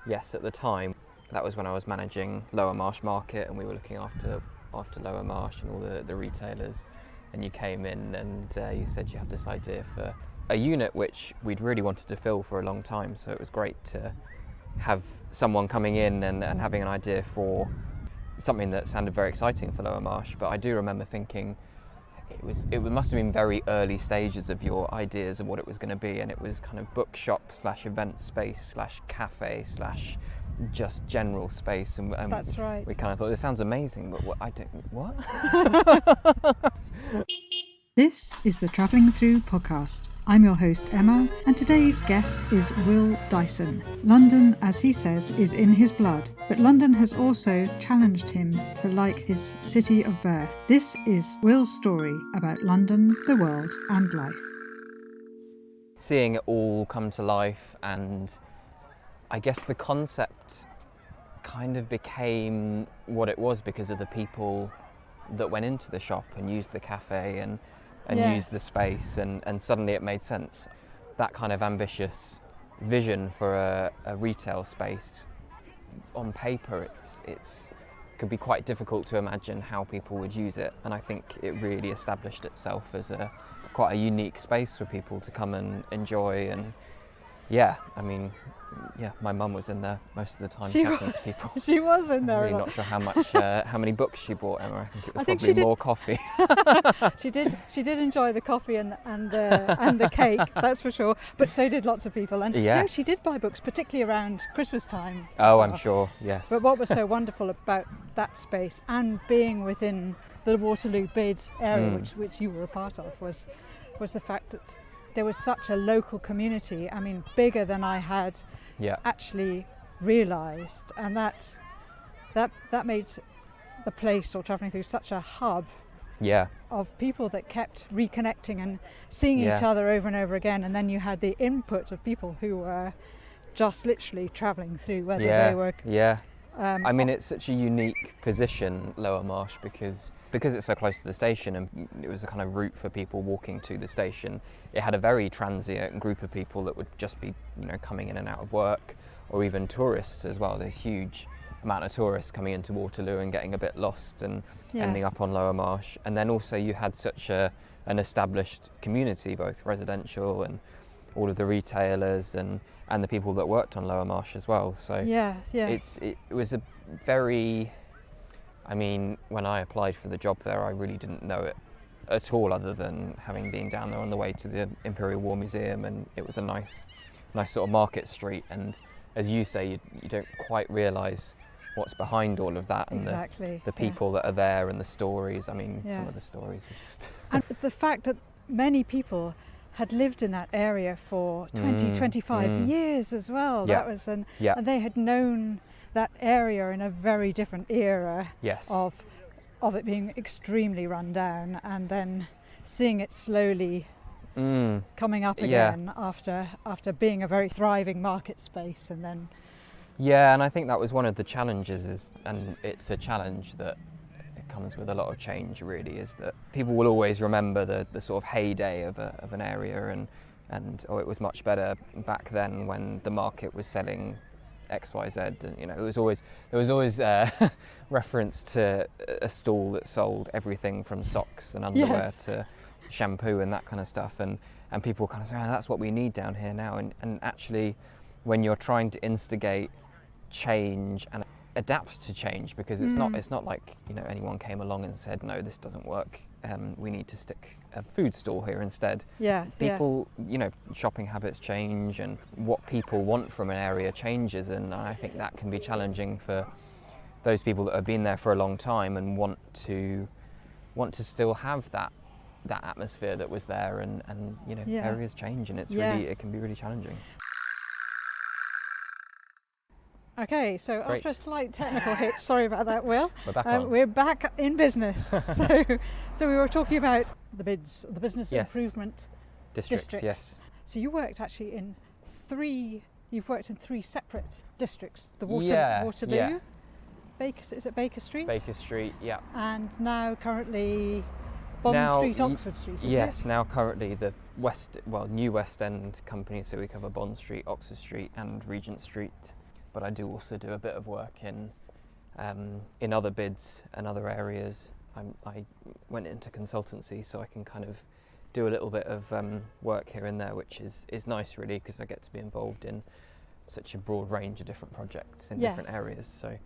Yes, at the time, that was when I was managing Lower Marsh Market, and we were looking after Lower Marsh and all the retailers. And you came in and you said you had this idea for a unit which we'd really wanted to fill for a long time. So it was great to have someone coming in and having an idea for something that sounded very exciting for Lower Marsh. But I do remember thinking it must have been very early stages of your ideas of what it was going to be, and it was kind of bookshop / event space / cafe / just general space. And That's right. We kind of thought, this sounds amazing, but what? This is the Travelling Through podcast. I'm your host Emma, and today's guest is Will Dyson. London, as he says, is in his blood, but London has also challenged him to like his city of birth. This is Will's story about London, the world and life. Seeing it all come to life, and I guess the concept kind of became what it was because of the people that went into the shop and used the cafe and Yes. used the space, and suddenly it made sense. That kind of ambitious vision for a retail space, on paper it's could be quite difficult to imagine how people would use it, and I think it really established itself as quite a unique space for people to come and enjoy. And my mum was in there most of the time chatting to people. She was in there. I'm really not sure how many books she bought, Emma. I think it was probably more coffee. She did enjoy the coffee and the cake, that's for sure. But so did lots of people. And Yes. she did buy books, particularly around Christmas time. Oh, I'm sure. Yes. But what was so wonderful about that space and being within the Waterloo bid area, which you were a part of, was the fact that there was such a local community. I mean, bigger than I had actually realised, and that made the place, or Travelling Through, such a hub of people that kept reconnecting and seeing each other over and over again. And then you had the input of people who were just literally travelling through, whether they were I mean, it's such a unique position, Lower Marsh, because it's so close to the station, and it was a kind of route for people walking to the station. It had a very transient group of people that would just be, coming in and out of work, or even tourists as well. There's a huge amount of tourists coming into Waterloo and getting a bit lost and ending up on Lower Marsh. And then also you had such an established community, both residential and all of the retailers and the people that worked on Lower Marsh as well. So it was a very, I mean, when I applied for the job there, I really didn't know it at all, other than having been down there on the way to the Imperial War Museum, and it was a nice sort of market street. And as you say, you don't quite realise what's behind all of that, and the people that are there and the stories. I mean, some of the stories were just... And the fact that many people had lived in that area for 25 years as well. That was and they had known that area in a very different era of it being extremely run down, and then seeing it slowly coming up again after being a very thriving market space. And then and I think that was one of the challenges, and it's a challenge that comes with a lot of change, really, is that people will always remember the sort of heyday of an area, and it was much better back then when the market was selling XYZ, and there was always reference to a stall that sold everything from socks and underwear to shampoo and that kind of stuff, and people kind of say, that's what we need down here now. And actually, when you're trying to instigate change and adapt to change, because it's not like anyone came along and said, no, this doesn't work, we need to stick a food stall here instead. People shopping habits change, and what people want from an area changes, and I think that can be challenging for those people that have been there for a long time and want to still have that atmosphere that was there, and areas change, and it can be really challenging. Okay, so Great. After a slight technical hitch, sorry about that, Will. We're back on. We're back in business. So we were talking about the bids, the business improvement districts. Yes. So you worked actually in you've worked in three separate districts. The Waterloo, is it Baker Street? Baker Street, yeah. And now currently Bond Street, Oxford Street, is it? Now currently the New West End company, so we cover Bond Street, Oxford Street and Regent Street. but I do also do a bit of work in other bids and other areas. I went into consultancy, so I can kind of do a little bit of work here and there, which is nice really, because I get to be involved in such a broad range of different projects in different areas, so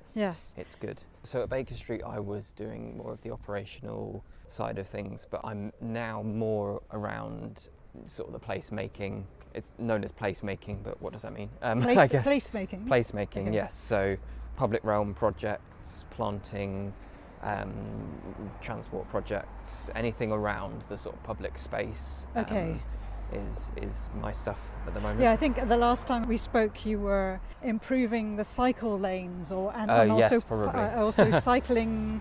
it's good. So at Baker Street I was doing more of the operational side of things, but I'm now more around sort of the placemaking. It's known as placemaking, but what does that mean? I guess Placemaking? Placemaking, Okay. yes. So public realm projects, planting, transport projects, anything around the sort of public space is my stuff at the moment. Yeah, I think the last time we spoke you were improving the cycle lanes and yes, also probably. Also cycling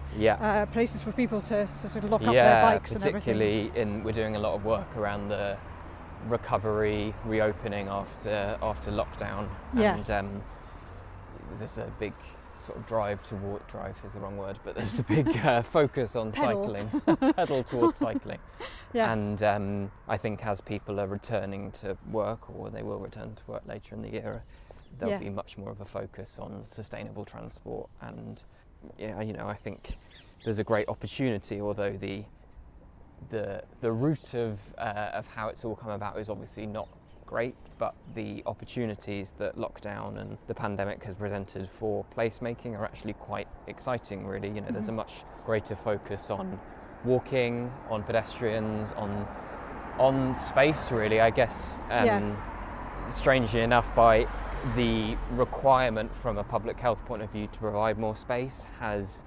places for people to sort of lock up their bikes and everything. Particularly we're doing a lot of work around the recovery, reopening after lockdown. Yes. And there's a big sort of drive is the wrong word, but there's a big focus on cycling, pedal towards cycling. Yes. And I think as people are returning to work, or they will return to work later in the year, there'll be much more of a focus on sustainable transport. And I think there's a great opportunity, although the route of how it's all come about is obviously not great, but the opportunities that lockdown and the pandemic has presented for placemaking are actually quite exciting really. There's a much greater focus on walking, on pedestrians, on space really, I guess. Strangely enough, by the requirement from a public health point of view to provide more space has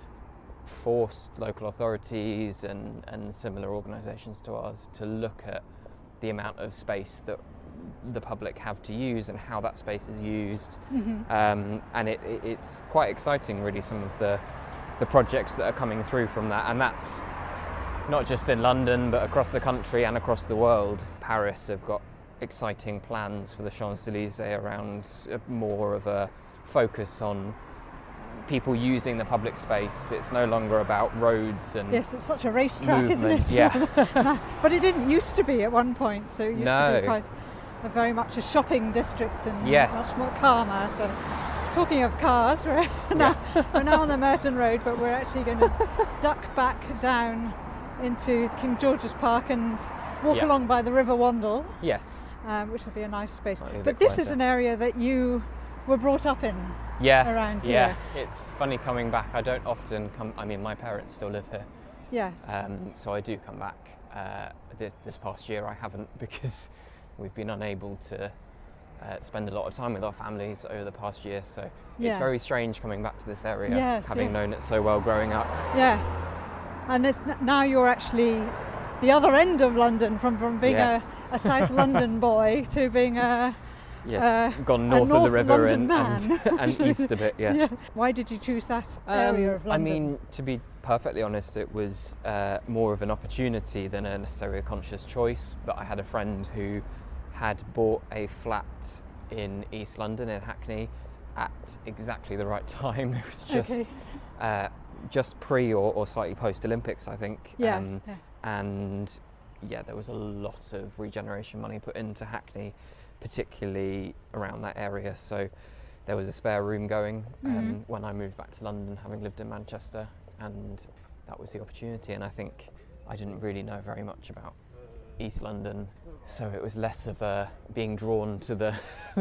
forced local authorities and similar organisations to ours to look at the amount of space that the public have to use and how that space is used. And it's quite exciting really, some of the projects that are coming through from that, and that's not just in London but across the country and across the world. Paris have got exciting plans for the Champs-Elysees around more of a focus on people using the public space. It's no longer about roads and yes, it's such a racetrack, isn't it? Yeah. But it didn't used to be at one point, so it used to be quite very much a shopping district and much more calmer. So talking of cars, we're now on the Merton Road, but we're actually going to duck back down into King George's Park and walk along by the River Wandle. Yes. Which will be a nice space. But this is an area that you were brought up in. Around here. Yeah, it's funny coming back. I don't often come. I mean, my parents still live here. Yeah. So I do come back. This past year I haven't, because we've been unable to spend a lot of time with our families over the past year. So it's very strange coming back to this area, having known it so well growing up. Yes. And now you're actually the other end of London, from being a South London boy to being a gone north of the river and east a bit. Yes. Why did you choose that area of London? I mean, to be perfectly honest, it was more of an opportunity than necessarily a conscious choice. But I had a friend who had bought a flat in East London, in Hackney, at exactly the right time. It was just pre or slightly post Olympics, I think. And there was a lot of regeneration money put into Hackney, particularly around that area. So there was a spare room going when I moved back to London, having lived in Manchester, and that was the opportunity. And I think I didn't really know very much about East London, so it was less of a being drawn to the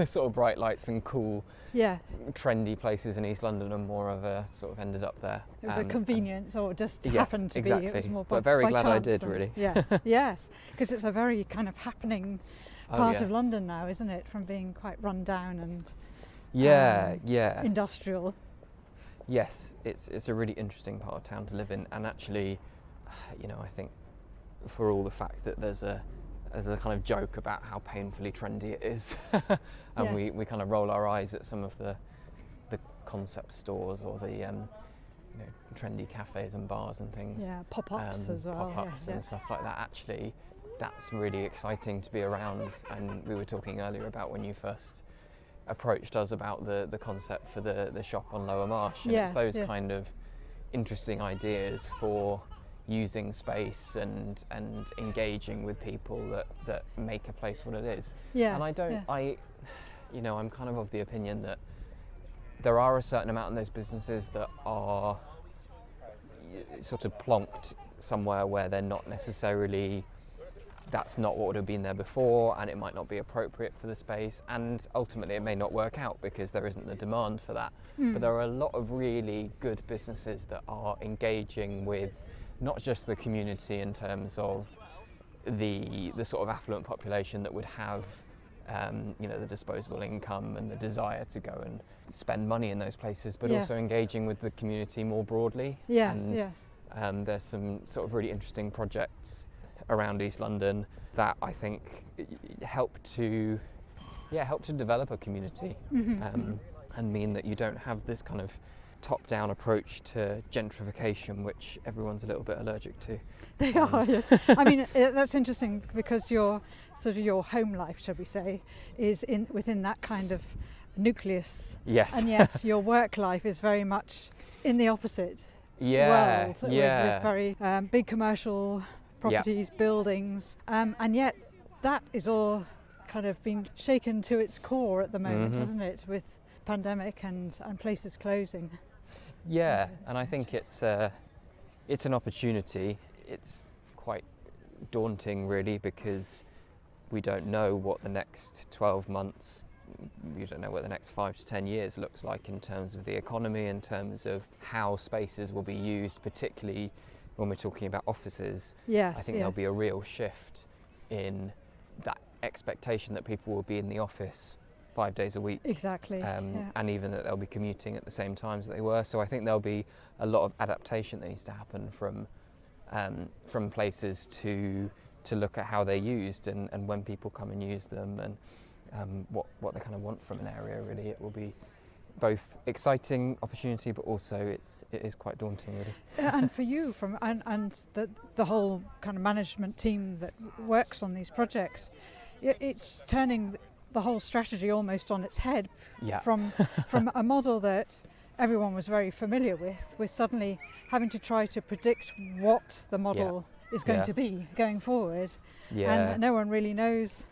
sort of bright lights and cool, trendy places in East London, and more of a sort of ended up there. It was a convenience, or just happened to be. It was more but very glad I did, then. really. Yes, because it's a very kind of happening part of London now, isn't it? From being quite run down and industrial. Yes, it's a really interesting part of town to live in, and actually, I think for all the fact that there's a kind of joke about how painfully trendy it is, and we kind of roll our eyes at some of the concept stores or the trendy cafes and bars and things. Yeah, pop-ups as well. Pop-ups and stuff like that. Actually, that's really exciting to be around. And we were talking earlier about when you first approached us about the concept for the shop on Lower Marsh, and it's those kind of interesting ideas for using space and engaging with people that make a place what it is. And I'm kind of the opinion that there are a certain amount of those businesses that are sort of plonked somewhere where they're not necessarily, that's not what would have been there before, and it might not be appropriate for the space, and ultimately it may not work out because there isn't the demand for that. But there are a lot of really good businesses that are engaging with not just the community in terms of the sort of affluent population that would have the disposable income and the desire to go and spend money in those places, but Yes. also engaging with the community more broadly. Yes, And yes. there's some sort of really interesting projects around East London that I think help to develop a community, and mean that you don't have this kind of top-down approach to gentrification, which everyone's a little bit allergic to. They are, yes. I mean, that's interesting because your home life, shall we say, is within that kind of nucleus. Yes. And yet your work life is very much in the opposite world. With very big commercial properties, buildings, and yet that is all kind of been shaken to its core at the moment, hasn't it, with pandemic and places closing. Yeah, and I think it's an opportunity. It's quite daunting, really, because we don't know what the next 12 months, we don't know what the next 5 to 10 years looks like in terms of the economy, in terms of how spaces will be used, particularly when we're talking about offices. Yes, I think there'll be a real shift in that expectation that people will be in the office 5 days a week. Exactly. And even that they'll be commuting at the same times that they were. So I think there'll be a lot of adaptation that needs to happen from places to look at how they're used and when people come and use them, and what they kind of want from an area. Really, it will be both exciting opportunity, but also it is quite daunting, really. And for you, and the whole kind of management team that works on these projects, it's turning the whole strategy almost on its head. Yeah. From a model that everyone was very familiar with suddenly having to try to predict what the model is going to be going forward. Yeah. And no one really knows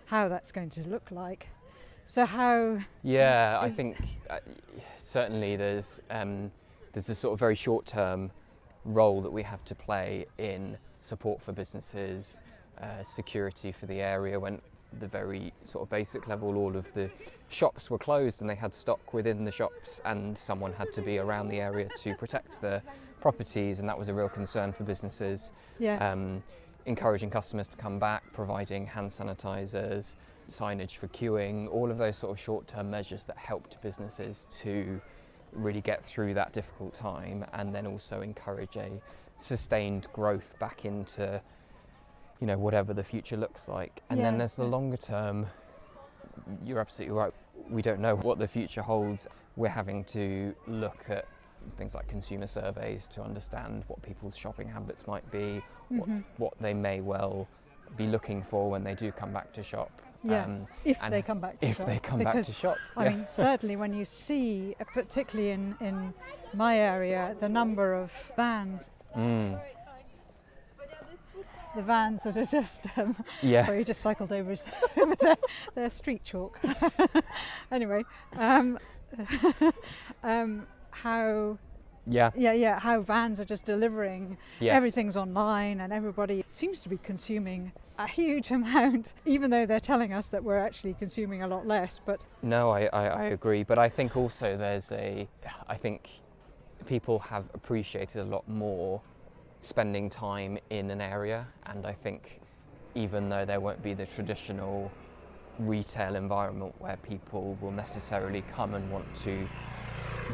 how that's going to look like. So how... Yeah, I think certainly there's a sort of very short-term role that we have to play in support for businesses, security for the area. When the very sort of basic level, all of the shops were closed and they had stock within the shops, and someone had to be around the area to protect the properties, and that was a real concern for businesses. Yes. Encouraging customers to come back, providing hand sanitizers, signage for queuing, all of those sort of short-term measures that helped businesses to really get through that difficult time, and then also encourage a sustained growth back into whatever the future looks like. And then there's the longer term. You're absolutely right. We don't know what the future holds. We're having to look at things like consumer surveys to understand what people's shopping habits might be, what they may well be looking for when they do come back to shop. Yes, if they come back to shop. I mean, certainly when you see, particularly in my area, the number of vans. The vans that are just, sorry, you just cycled over their street chalk. Anyway, how vans are just delivering. Yes. Everything's online and everybody seems to be consuming a huge amount, even though they're telling us that we're actually consuming a lot less. But no, I agree. But I think also I think people have appreciated a lot more spending time in an area, and I think even though there won't be the traditional retail environment where people will necessarily come and want to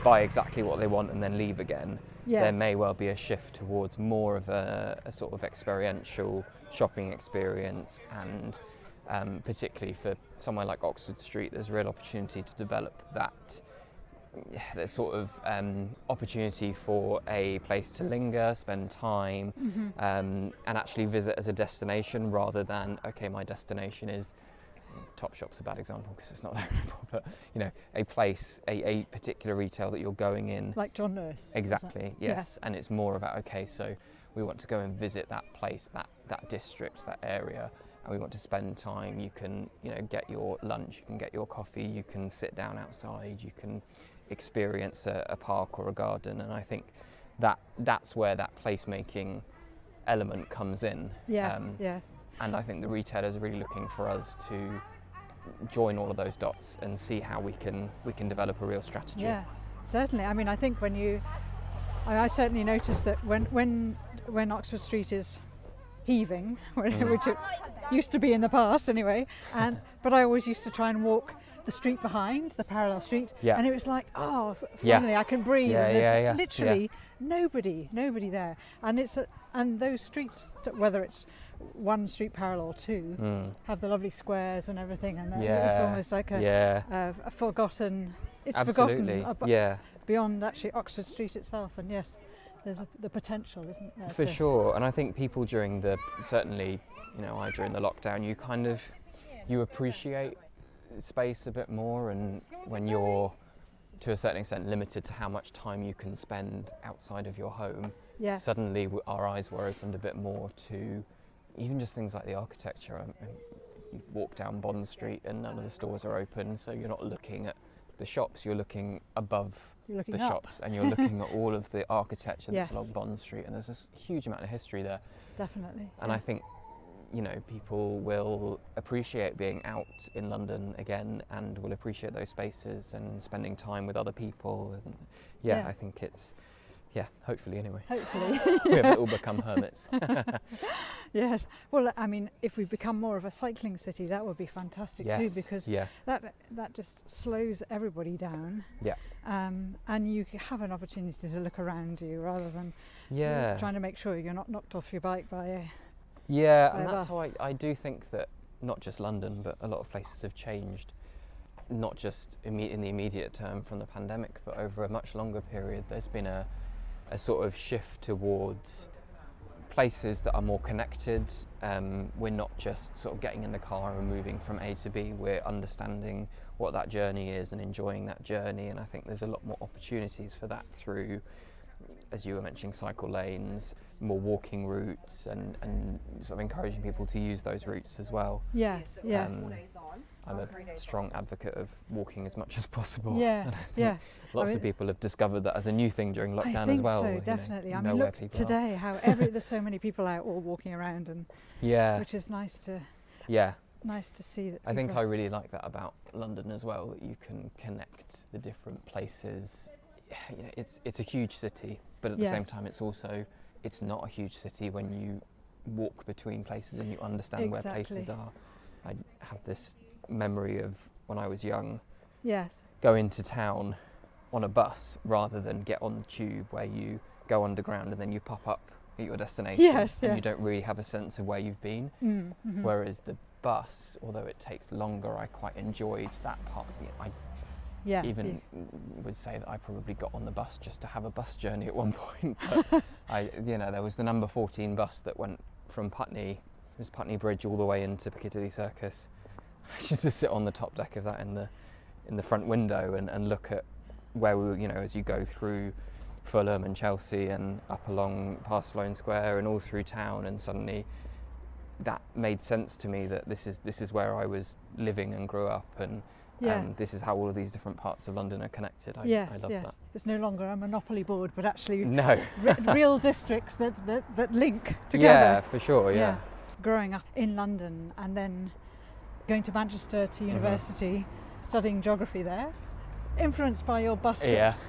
buy exactly what they want and then leave again, there may well be a shift towards more of a sort of experiential shopping experience, and particularly for somewhere like Oxford Street, there's a real opportunity to develop that. There's sort of opportunity for a place to linger, spend time, and actually visit as a destination rather than, okay, my destination is, Topshop's a bad example because it's not that simple, but a place, a particular retail that you're going in. Like John Lewis. Exactly, yes. And it's more about, okay, so we want to go and visit that place, that district, that area, and we want to spend time. You can, get your lunch, you can get your coffee, you can sit down outside, you can experience a park or a garden, and I think that's where that placemaking element comes in. Yes, yes. And I think the retailers are really looking for us to join all of those dots and see how we can develop a real strategy. Yes, certainly. I mean, I think I certainly noticed that when Oxford Street is heaving, which it used to be in the past anyway, but I always used to try and walk the street behind, the parallel street, and it was like, oh, finally I can breathe. And there's literally nobody there, and those streets, whether it's one street parallel or two, have the lovely squares and everything, and it's almost like a forgotten. It's Absolutely. forgotten beyond actually Oxford Street itself, and yes, there's the potential, isn't there? For sure, and I think people during during the lockdown, you appreciate space a bit more, and when you're to a certain extent limited to how much time you can spend outside of your home, suddenly our eyes were opened a bit more to even just things like the architecture. You walk down Bond Street and none of the stores are open, so you're not looking at the shops, you're looking above the shops, and you're looking at all of the architecture that's along Bond Street, and there's this huge amount of history there. Definitely. And I think people will appreciate being out in London again, and will appreciate those spaces and spending time with other people, and I think it's hopefully anyway. Hopefully. We haven't all become hermits. Yeah. Well, I mean, if we become more of a cycling city, that would be fantastic too, because that just slows everybody down. Yeah. And you have an opportunity to look around you rather than trying to make sure you're not knocked off your bike by a and that's how I do think that not just London, but a lot of places have changed, not just in the immediate term from the pandemic, but over a much longer period. There's been a sort of shift towards places that are more connected. We're not just sort of getting in the car and moving from A to B, we're understanding what that journey is and enjoying that journey, and I think there's a lot more opportunities for that through, as you were mentioning, cycle lanes, more walking routes, and sort of encouraging people to use those routes as well. Yes. I'm a strong advocate of walking as much as possible. Yes. Lots of people have discovered that as a new thing during lockdown as well. I think so, definitely. I mean, look today how there's so many people out all walking around, and which is nice to see that. I think I really like that about London as well, that you can connect the different places. It's a huge city, but at the same time it's not a huge city when you walk between places and you understand where places are. I have this memory of when I was young, going to town on a bus rather than get on the tube, where you go underground and then you pop up at your destination, and you don't really have a sense of where you've been. Mm-hmm. Whereas the bus, although it takes longer, I quite enjoyed that part. I would say that I probably got on the bus just to have a bus journey at one point, but there was the number 14 bus that went from Putney Bridge all the way into Piccadilly Circus. I used to sit on the top deck of that in the front window and look at where we were, as you go through Fulham and Chelsea and up along past Sloane Square and all through town, and suddenly that made sense to me that this is where I was living and grew up, and this is how all of these different parts of London are connected. I love that. It's no longer a monopoly board, but actually real districts that link together. Yeah, for sure, yeah. Growing up in London and then going to Manchester to university, studying geography there, influenced by your bus trips.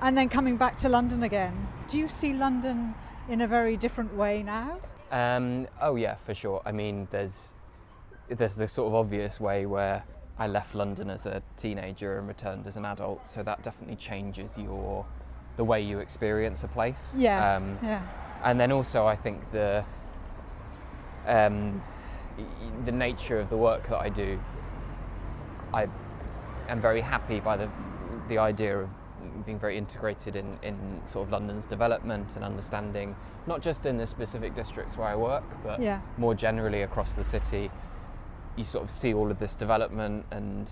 And then coming back to London again. Do you see London in a very different way now? Oh yeah, for sure. I mean, there's this sort of obvious way where I left London as a teenager and returned as an adult, so that definitely changes the way you experience a place. Yes. And then also I think the nature of the work that I do, I am very happy by the idea of being very integrated in sort of London's development and understanding, not just in the specific districts where I work, but more generally across the city. You sort of see all of this development and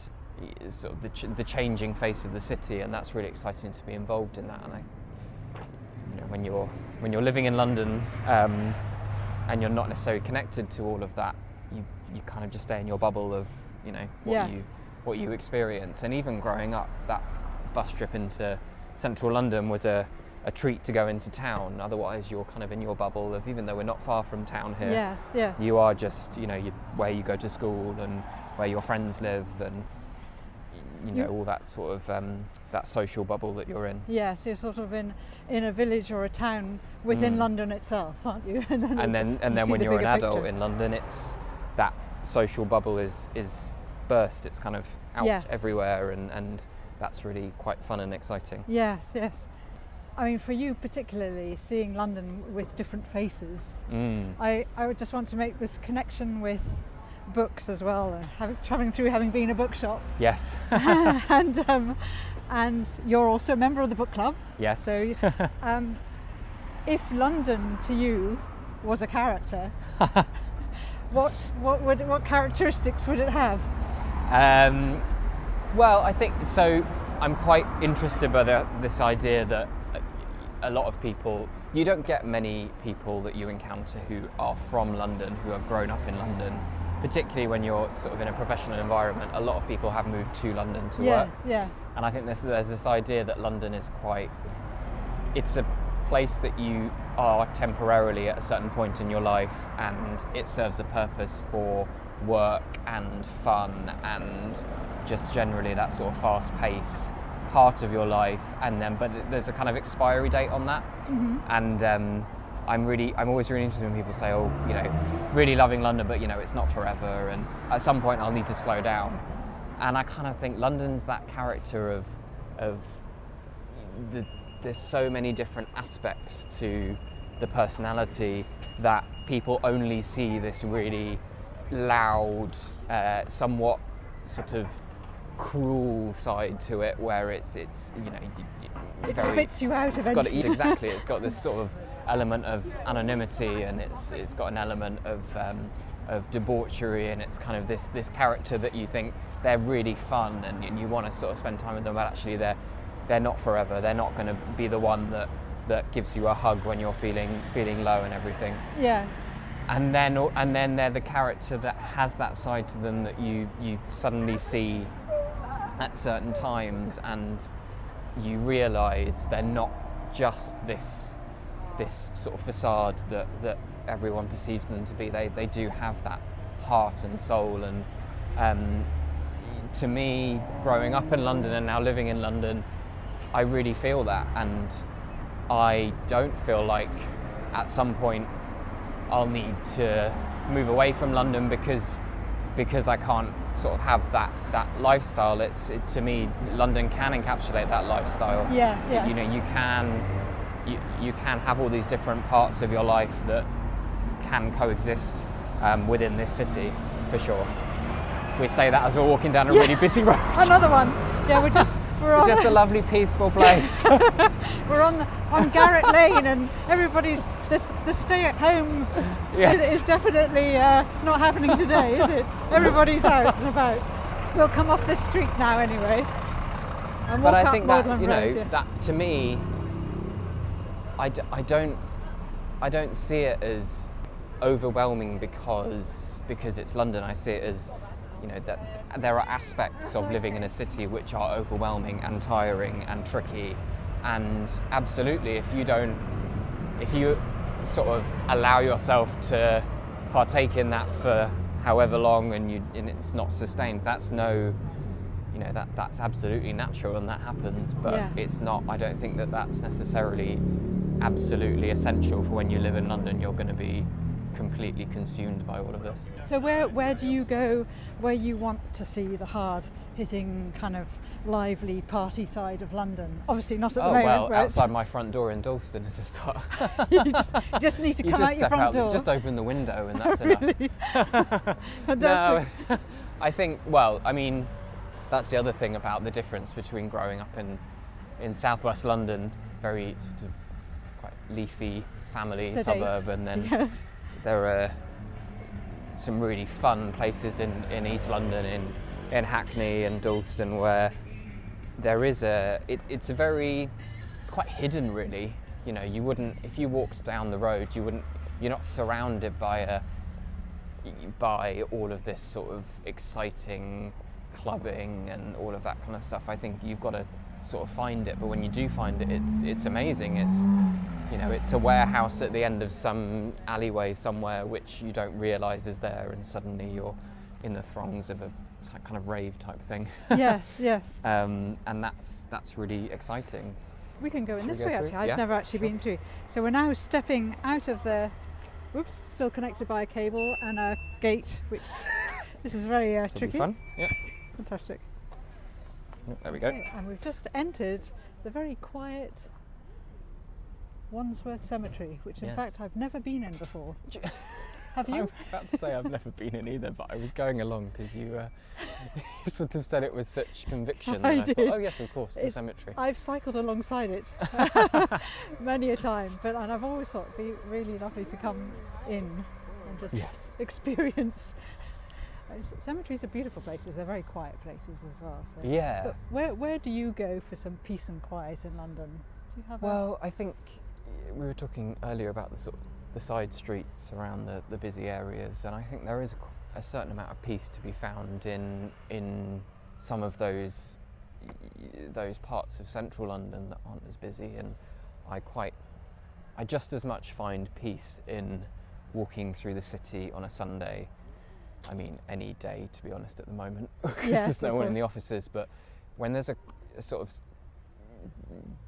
sort of the changing face of the city, and that's really exciting to be involved in that. And when you're living in London and you're not necessarily connected to all of that, you kind of just stay in your bubble of what you experience. And even growing up, that bus trip into central London was a treat to go into town. Otherwise you're kind of in your bubble of, even though we're not far from town here, yes, you are just, where you go to school and where your friends live, and all that sort of that social bubble that you're in. Yes, you're sort of in a village or a town within London itself, aren't you? and then when you're an adult in London, it's that social bubble is burst. It's kind of out everywhere, and that's really quite fun and exciting. Yes. I mean, for you particularly, seeing London with different faces, I would just want to make this connection with books as well, travelling through, having been a bookshop. Yes. and you're also a member of the book club. Yes. So if London to you was a character, what characteristics would it have? Well, I think so. I'm quite interested by this idea that a lot of people, you don't get many people that you encounter who are from London, who have grown up in London, particularly when you're sort of in a professional environment. A lot of people have moved to London to work. Yes. And I think there's this idea that London is it's a place that you are temporarily at a certain point in your life, and it serves a purpose for work and fun and just generally that sort of fast pace part of your life, but there's a kind of expiry date on that. And I'm always really interested when people say, really loving London, but it's not forever, and at some point I'll need to slow down. And I kind of think London's that character of there's so many different aspects to the personality that people only see this really loud, somewhat sort of cruel side to it, where it spits you out eventually. Exactly. It's got this sort of element of anonymity, and it's got an element of debauchery, and it's kind of this character that you think they're really fun and you want to sort of spend time with them, but actually they're not forever. They're not going to be the one that gives you a hug when you're feeling low and everything. Yes. And then they're the character that has that side to them that you suddenly see at certain times, and you realise they're not just this sort of facade that everyone perceives them to be. They do have that heart and soul, and to me, growing up in London and now living in London, I really feel that, and I don't feel like at some point I'll need to move away from London because I can't sort of have that lifestyle. To me, London can encapsulate that lifestyle. Yeah. You can have all these different parts of your life that can coexist within this city, for sure. We say that as we're walking down a really busy road. Another one. Yeah, it's just a lovely, peaceful place. We're on Garrett Lane, and everybody's the stay at home is definitely not happening today, is it? Everybody's out and about. We'll come off this street now anyway. And but I think that Road, that to me, I don't see it as overwhelming because it's London. I see it as that there are aspects of living in a city which are overwhelming and tiring and tricky, and absolutely if you sort of allow yourself to partake in that for however long and it's not sustained, that's that's absolutely natural, and that happens, but it's not. I don't think that's necessarily absolutely essential for when you live in London. You're going to be completely consumed by all of this. So where do you go where you want to see the hard-hitting kind of lively party side of London? Obviously not at the moment. Well, outside my front door in Dalston is a start. you just need to come out your front door. Just open the window and that's enough. Fantastic. No, I think, that's the other thing about the difference between growing up in southwest London, very sort of quite leafy family sedate suburb, and then there are some really fun places in East London, in Hackney and Dalston, where there is it's quite hidden, really. You wouldn't, if you walked down the road, you're not surrounded by all of this sort of exciting clubbing and all of that kind of stuff. I think you've got to sort of find it, but when you do find it, it's amazing. It's, you know, it's a warehouse at the end of some alleyway somewhere which you don't realise is there, and suddenly you're in the throngs of a kind of rave type thing. Yes, yes. And that's really exciting. We can go in this way through? actually. I've Yeah, never actually been through. So we're now stepping out of the, whoops, still connected by a cable and a gate, which this is very This will be tricky. fun. Yeah. Fantastic. There we go. Okay, and we've just entered the very quiet Wandsworth Cemetery, which in Yes. fact I've never been in before. Have I you? was about to say I've never been in either, but I was going along because you sort of said it with such conviction. I and did. thought, oh yes, of course, the It's- cemetery. I've cycled alongside it many a time, and I've always thought it'd be really lovely to come in and just Yes. experience. Cemeteries are beautiful places. They're very quiet places as well. So. Yeah. But where do you go for some peace and quiet in London? Do you have Well, I think we were talking earlier about the sort of the side streets around the busy areas, and I think there is a certain amount of peace to be found in some of those parts of central London that aren't as busy, and I just as much find peace in walking through the city on a Sunday. I mean, any day, to be honest, at the moment, because Yes, there's no of one in the course. offices, but when there's a sort of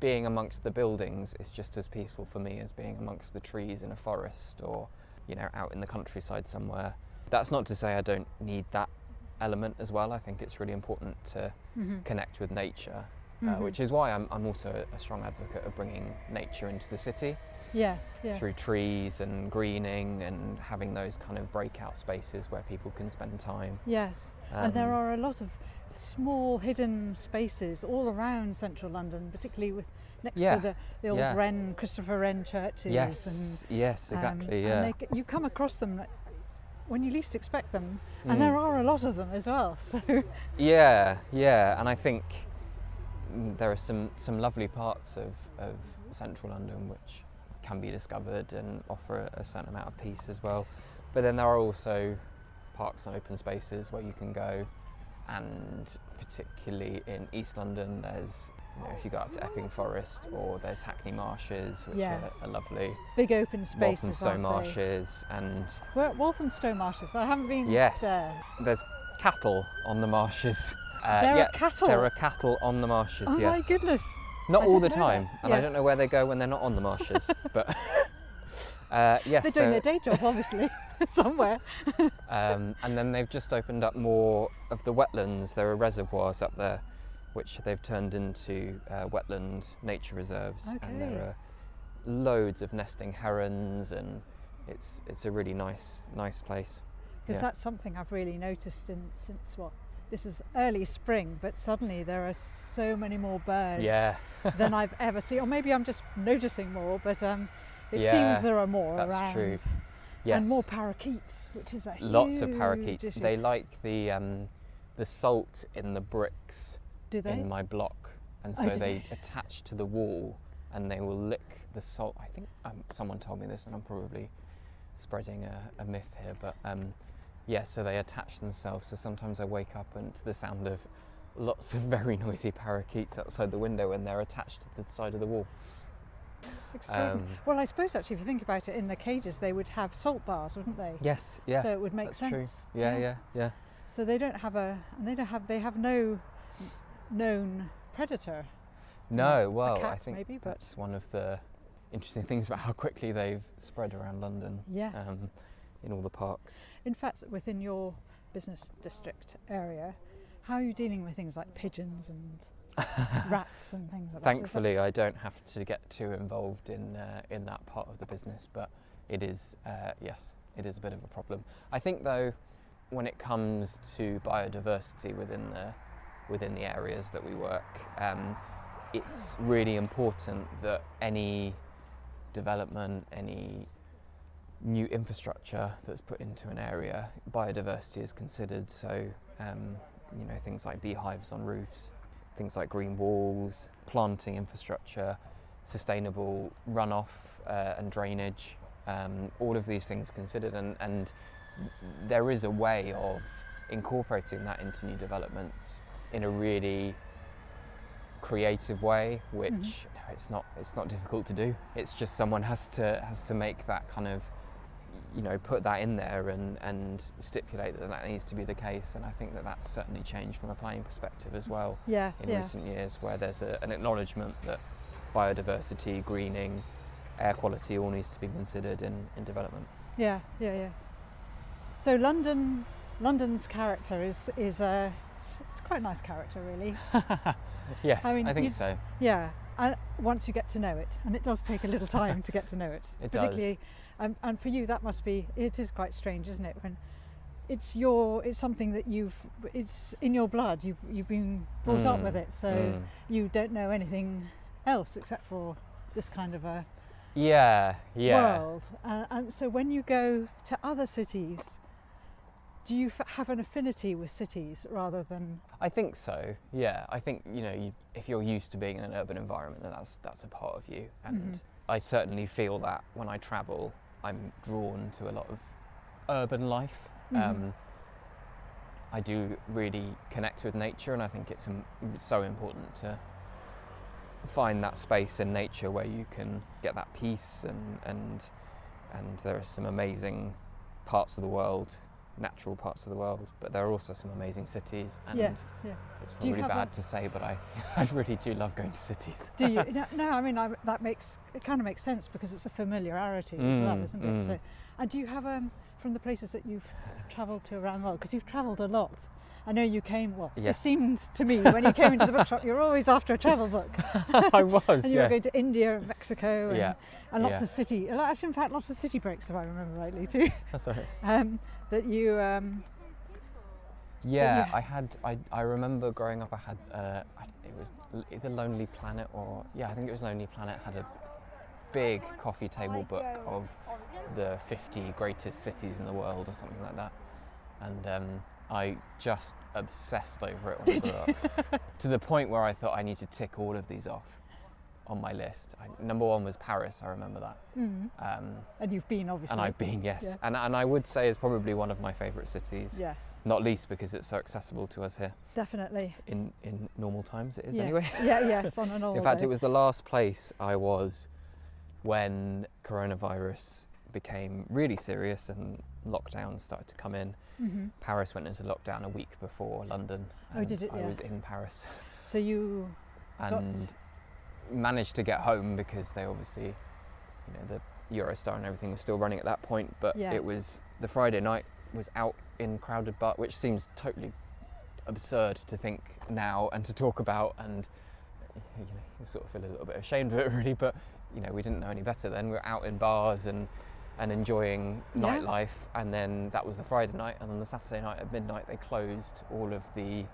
being amongst the buildings is just as peaceful for me as being amongst the trees in a forest, or, you know, out in the countryside somewhere. That's not to say I don't need that element as well. I think it's really important to connect with nature, which is why I'm also a strong advocate of bringing nature into the city. Yes, yes. Through trees and greening and having those kind of breakout spaces where people can spend time. Yes, and there Um, are a lot of small hidden spaces all around central London, particularly next Yeah, to the old yeah. Christopher Wren churches. Yes, and, yes, exactly, and yeah. you come across them when you least expect them, Mm. and there are a lot of them as well. So Yeah, and I think there are some lovely parts of central London which can be discovered and offer a certain amount of peace as well. But then there are also parks and open spaces where you can go, and particularly in East London there's, you know, if you go out to Epping Forest, or there's Hackney Marshes, which Yes. are lovely, big open spaces. Walthamstow aren't they? Marshes, and Where Walthamstow Marshes? I haven't been yes, there. there's cattle on the marshes. There are cattle? There are cattle on the marshes, Oh yes. my goodness! Not I all the didn't know time, that. and Yeah. I don't know where they go when they're not on the marshes, but yes. They're doing their day job, obviously, somewhere. And then they've just opened up more of the wetlands. There are reservoirs up there, which they've turned into wetland nature reserves, and Okay. there are loads of nesting herons, and it's a really nice place. Because that's something I've really noticed since this is early spring, but suddenly there are so many more birds Yeah. than I've ever seen. Or maybe I'm just noticing more, but it Yeah, seems there are more that's around. true. Yes. And more parakeets, which is a Lots of huge parakeets. issue. They like the salt in the bricks Do they? in my block, and Oh, so do they attach to the wall, and they will lick the salt. I think someone told me this, and I'm probably spreading a myth here, but yeah, so they attach themselves. So sometimes I wake up and to the sound of lots of very noisy parakeets outside the window, and they're attached to the side of the wall. Extraordinary. Well, I suppose actually, if you think about it, in the cages they would have salt bars, wouldn't they? Yes, yeah. So it would make that's sense. true. Yeah. So they have no known predator. No, A well, cat I think maybe, but that's one of the interesting things about how quickly they've spread around London. yes. In all the parks. In fact, within your business district area, how are you dealing with things like pigeons and rats and things like that? Thankfully, I don't have to get too involved in that part of the business, but it is yes, it is a bit of a problem. I think though, when it comes to biodiversity within the areas that we work, it's really important that any development, any new infrastructure that's put into an area, biodiversity is considered. So you know, things like beehives on roofs, things like green walls, planting infrastructure, sustainable runoff and drainage, all of these things considered, and there is a way of incorporating that into new developments in a really creative way, which it's not difficult to do. It's just someone has to make that kind of, put that in there and stipulate that needs to be the case. And I think that's certainly changed from a planning perspective as well in recent years, where there's an acknowledgement that biodiversity, greening, air quality all needs to be considered in development. Yes. So London's character is it's quite a nice character, really. Yes, I think so. Yeah, and once you get to know it, and it does take a little time to get to know it. It particularly, does. And for you, it is quite strange, isn't it? When it's something that it's in your blood. You've been brought up with it, so you don't know anything else except for this kind of a world. And so when you go to other cities, do you have an affinity with cities rather than? I think so. Yeah, I think if you're used to being in an urban environment, then that's a part of you. And I certainly feel that when I travel, I'm drawn to a lot of urban life. I do really connect with nature, and I think it's so important to find that space in nature where you can get that peace, and there are some amazing parts of the world, natural parts of the world, but there are also some amazing cities, and it's probably bad to say, but I really do love going to cities. Do you? No, I mean it kind of makes sense because it's a familiarity as well, isn't it? So, and do you have from the places that you've travelled to around the world, because you've travelled a lot, I know you came, it seemed to me when you came into the bookshop you were always after a travel book. I was, and you were going to India and Mexico and lots of in fact lots of city breaks, if I remember rightly too. That's right. That you I remember growing up I had it was either Lonely Planet or I think it was Lonely Planet had a big coffee table book of the 50 greatest cities in the world or something like that, and I just obsessed over it when I grew up, to the point where I thought I need to tick all of these off on my list. Number one was Paris, I remember that. And you've been, obviously. And I've been, yes. And I would say it's probably one of my favourite cities. Yes. Not least because it's so accessible to us here. Definitely. In normal times it is anyway. Yes, on a normal In fact, day. it was the last place I was when coronavirus became really serious and lockdowns started to come in. Paris went into lockdown a week before London. Oh, did it? I was in Paris. So you managed to get home because they obviously, the Eurostar and everything was still running at that point. But it was the Friday night was out in crowded bar, which seems totally absurd to think now and to talk about, and you sort of feel a little bit ashamed of it really. But we didn't know any better then. We were out in bars and enjoying nightlife, and then that was the Friday night, and on the Saturday night at midnight they closed all of the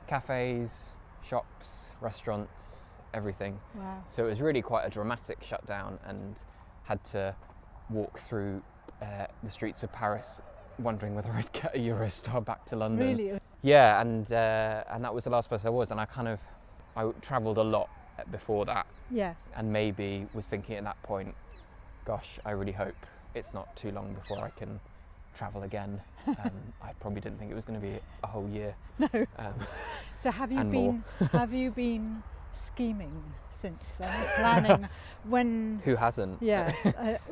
cafes, shops, restaurants, everything. Wow. So it was really quite a dramatic shutdown, and had to walk through the streets of Paris wondering whether I'd get a Eurostar back to London. Really? Yeah, and that was the last place I was, and I travelled a lot before that. Yes. And maybe was thinking at that point, gosh, I really hope it's not too long before I can travel again. I probably didn't think it was going to be a whole year. No. So have you been scheming since then, planning when? Who hasn't? Yeah.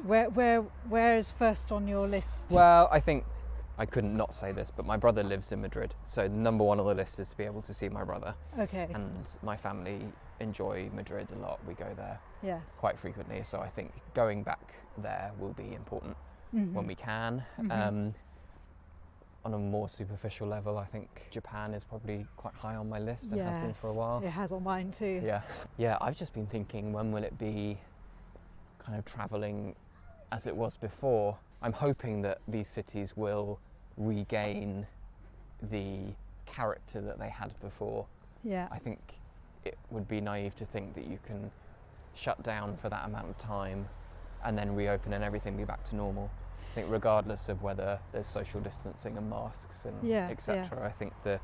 Where is first on your list? Well, I think I couldn't not say this, but my brother lives in Madrid, so number one on the list is to be able to see my brother. Okay. And my family enjoy Madrid a lot. We go there quite frequently, so I think going back there will be important when we can. On a more superficial level, I think Japan is probably quite high on my list and has been for a while. It has on mine too. Yeah, I've just been thinking, when will it be kind of travelling as it was before? I'm hoping that these cities will regain the character that they had before. Yeah. I think it would be naive to think that you can shut down for that amount of time and then reopen and everything be back to normal. I think regardless of whether there's social distancing and masks and etc. I think the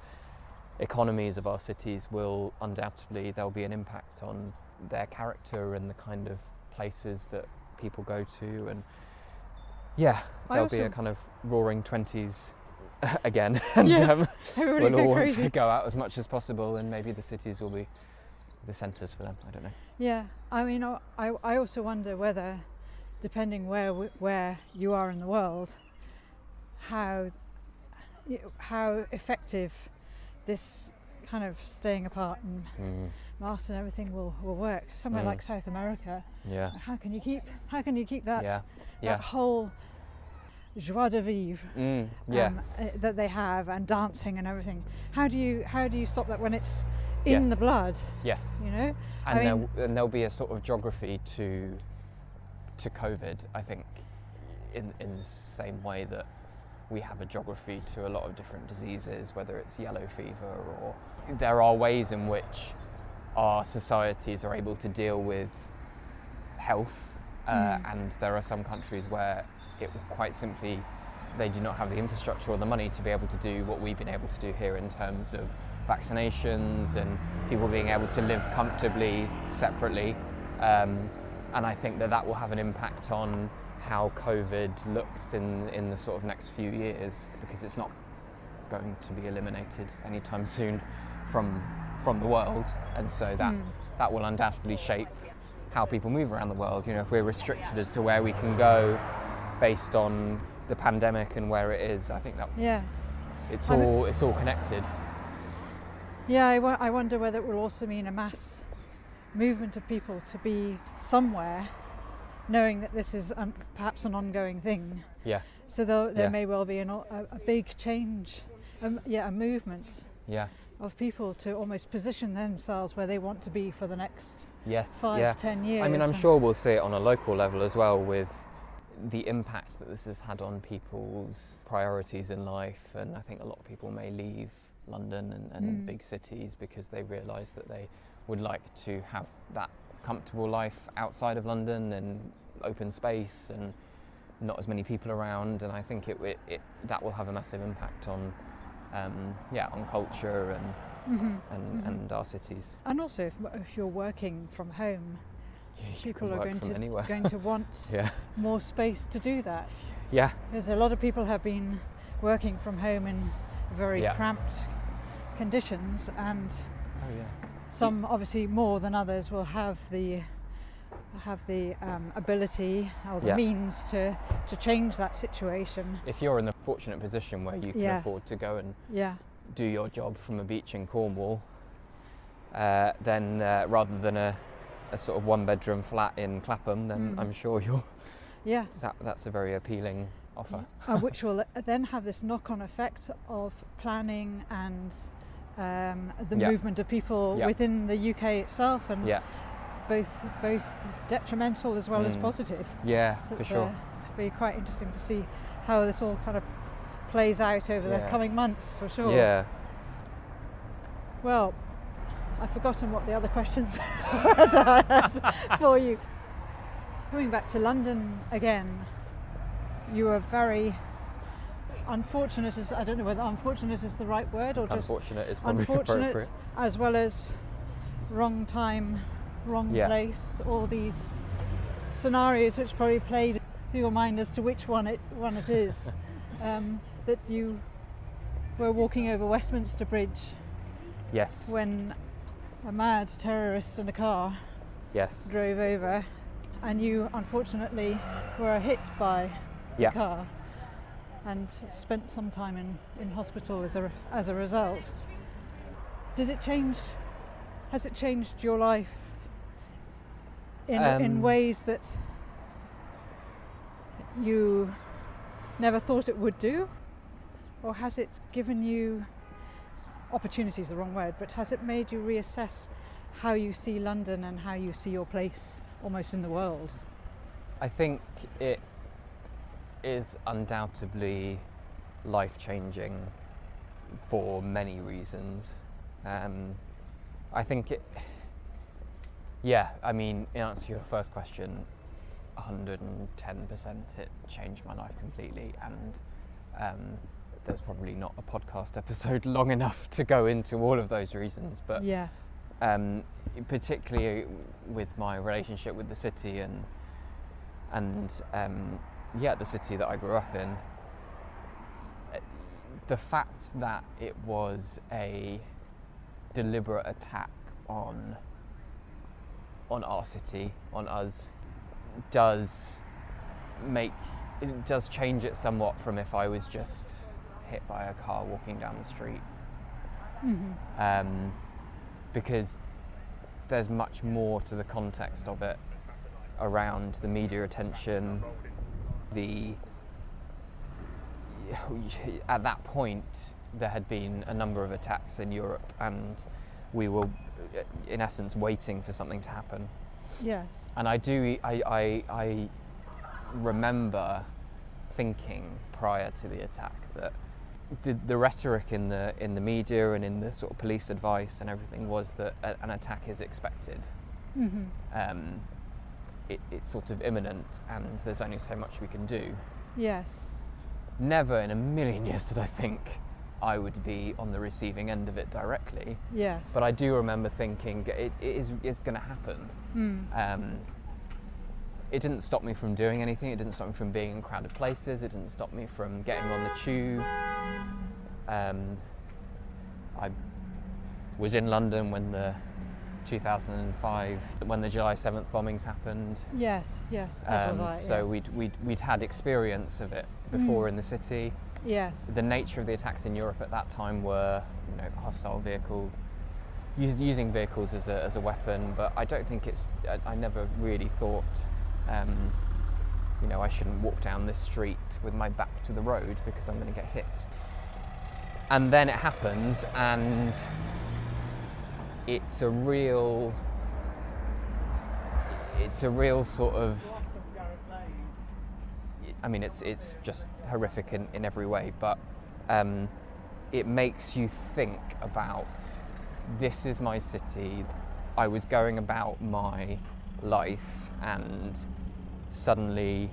economies of our cities will undoubtedly, there'll be an impact on their character and the kind of places that people go to, and there'll be a kind of roaring 20s again, and Yes, everybody we'll all go want crazy. to go out as much as possible, and maybe the cities will be the centres for them. I don't know. Yeah, I mean, I also wonder whether, depending where you are in the world, how effective this kind of staying apart and masks and everything will work. Somewhere like South America, Yeah. how can you keep that Yeah. that whole joie de vivre that they have, and dancing and everything? How do you stop that when it's in Yes. the blood? Yes. You know, And there'll be a sort of geography to COVID, I think, in the same way that we have a geography to a lot of different diseases, whether it's yellow fever, or there are ways in which our societies are able to deal with health, and there are some countries where it quite simply they do not have the infrastructure or the money to be able to do what we've been able to do here in terms of vaccinations and people being able to live comfortably separately, and I think that will have an impact on how COVID looks in the sort of next few years, because it's not going to be eliminated anytime soon from the world, and so that will undoubtedly shape how people move around the world. You know, if we're restricted as to where we can go based on the pandemic and where it is, I think that it's all connected. Yeah, I wonder whether it will also mean a mass movement of people to be somewhere, knowing that this is perhaps an ongoing thing. Yeah. So there may well be a big change, a movement of people to almost position themselves where they want to be for the next 5-10 years. I mean, I'm sure we'll see it on a local level as well, with the impact that this has had on people's priorities in life, and I think a lot of people may leave London and big cities because they realise that they would like to have that comfortable life outside of London and open space and not as many people around, and I think that will have a massive impact on culture and our cities. And also if you're working from home, people are going to want more space to do that. Yeah. Because a lot of people have been working from home in very cramped conditions, and some obviously more than others will have the ability or the means to change that situation. If you're in the fortunate position where you can afford to go and do your job from a beach in Cornwall, then rather than a sort of one-bedroom flat in Clapham, then I'm sure that's a very appealing offer. Which will then have this knock-on effect of planning and the movement of people within the UK itself, and both detrimental as well as positive. Yeah, so for sure. It'll be quite interesting to see how this all kind of plays out over the coming months, for sure. Yeah. Well, I've forgotten what the other questions were that I had for you. Coming back to London again, you were very unfortunate, I don't know whether unfortunate is the right word, or just unfortunate is probably unfortunate, appropriate. as well as wrong time, wrong place, all these scenarios which probably played through your mind as to which one it is. That you were walking over Westminster Bridge. Yes. When a mad terrorist in a car drove over, and you unfortunately were hit by the car and spent some time in hospital as a result. Has it changed your life in ways that you never thought it would do? Or has it given you opportunity is the wrong word, but has it made you reassess how you see London and how you see your place almost in the world? I think it is undoubtedly life-changing for many reasons. I think I mean, in answer to your first question, 110% it changed my life completely, and there's probably not a podcast episode long enough to go into all of those reasons, but particularly with my relationship with the city and the city that I grew up in, the fact that it was a deliberate attack on our city, on us, does change it somewhat from if I was just hit by a car walking down the street. Because there's much more to the context of it around the media attention. At that point, there had been a number of attacks in Europe, and we were, in essence, waiting for something to happen. Yes. And I remember thinking prior to the attack that the rhetoric in the media and in the sort of police advice and everything was that an attack is expected. It's sort of imminent, and there's only so much we can do. Yes. Never in a million years did I think I would be on the receiving end of it directly. Yes. But I do remember thinking it's going to happen. It didn't stop me from doing anything. It didn't stop me from being in crowded places. It didn't stop me from getting on the tube. I was in London when the 2005, when the July 7th bombings happened. Yes, as was I, so we'd had experience of it before in the city. Yes. The nature of the attacks in Europe at that time were, hostile vehicle, using vehicles as a weapon. But I don't think I never really thought, I shouldn't walk down this street with my back to the road because I'm going to get hit. And then it happens, and it's a real sort of, it's just horrific in every way, but it makes you think about, this is my city. I was going about my life, and suddenly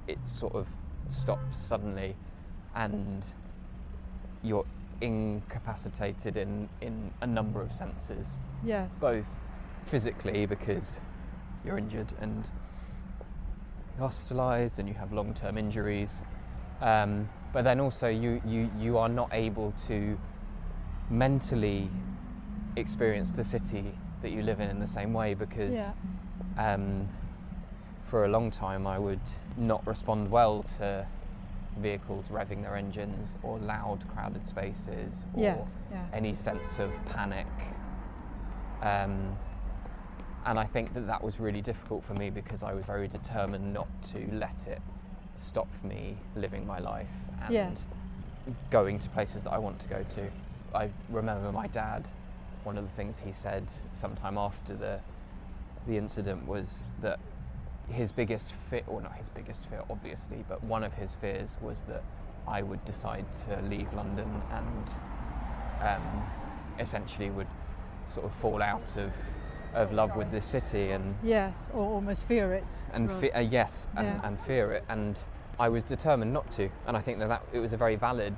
it sort of stops suddenly, and you're incapacitated in a number of senses. Yes. Both physically, because you're injured and you're hospitalised and you have long-term injuries, but then also you are not able to mentally experience the city that you live in the same way, because for a long time I would not respond well to vehicles revving their engines, or loud crowded spaces, or any sense of panic, and I think that was really difficult for me, because I was very determined not to let it stop me living my life and going to places that I want to go to. I remember my dad, one of the things he said sometime after the incident was that his biggest fear, or not his biggest fear obviously, but one of his fears was that I would decide to leave London and essentially would sort of fall out of love with this city, and or almost fear it, and and fear it, and I was determined not to, and I think that it was a very valid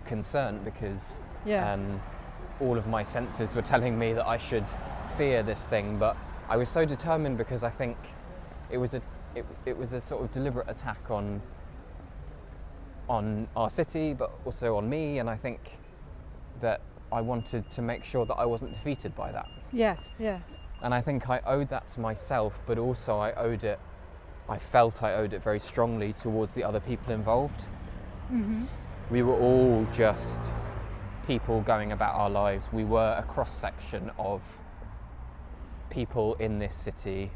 concern, because all of my senses were telling me that I should fear this thing, but I was so determined, because I think it was a sort of deliberate attack on our city, but also on me, and I think that I wanted to make sure that I wasn't defeated by that. Yes. And I think I owed that to myself, but also I felt I owed it very strongly towards the other people involved. We were all just people going about our lives. We were a cross-section of people in this city.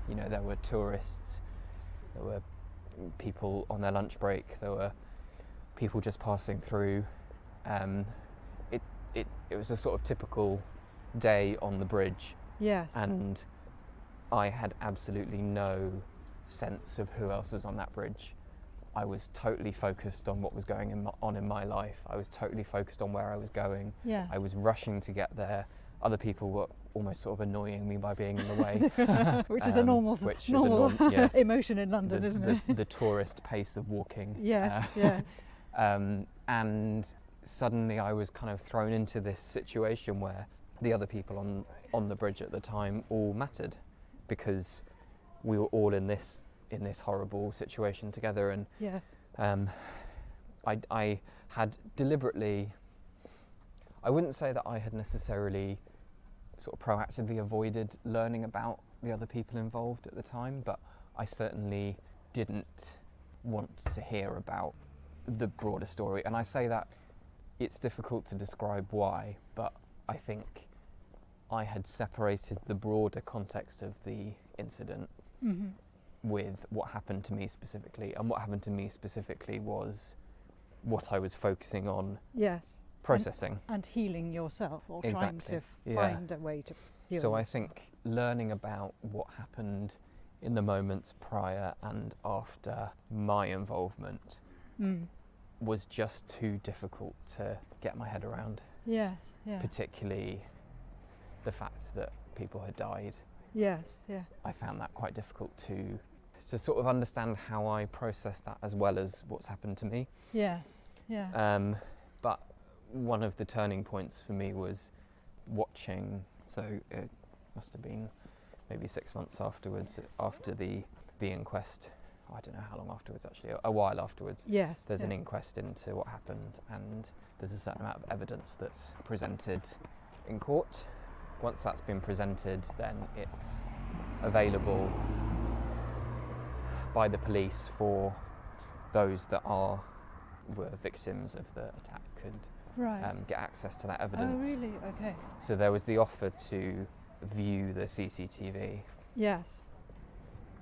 There were tourists, there were people on their lunch break, there were people just passing through. It was a sort of typical day on the bridge. Yes. And I had absolutely no sense of who else was on that bridge. I was totally focused on what was going on in my life. I was totally focused on where I was going. Yes. I was rushing to get there. Other people were almost sort of annoying me by being in the way. Which is a normal emotion in London, isn't it? The tourist pace of walking. Yes. And suddenly I was kind of thrown into this situation where the other people on the bridge at the time all mattered, because we were all in this horrible situation together, and I had deliberately, I wouldn't say that I had necessarily sort of proactively avoided learning about the other people involved at the time, but I certainly didn't want to hear about the broader story. And I say that it's difficult to describe why, but I think I had separated the broader context of the incident with what happened to me specifically. And what happened to me specifically was what I was focusing on processing. And healing yourself, or Exactly. trying to find a way to heal So I yourself. think learning about what happened in the moments prior and after my involvement was just too difficult to get my head around. Yes, yeah. Particularly the fact that people had died. Yes, yeah. I found that quite difficult to sort of understand how I process that as well as what's happened to me. Yes, yeah. But one of the turning points for me was watching, so it must have been maybe 6 months afterwards, after the inquest. I don't know how long afterwards, actually, a while afterwards. Yes. There's an inquest into what happened, and there's a certain amount of evidence that's presented in court. Once that's been presented, then it's available by the police for those that were victims of the attack could get access to that evidence. Oh, really? Okay. So there was the offer to view the CCTV. Yes.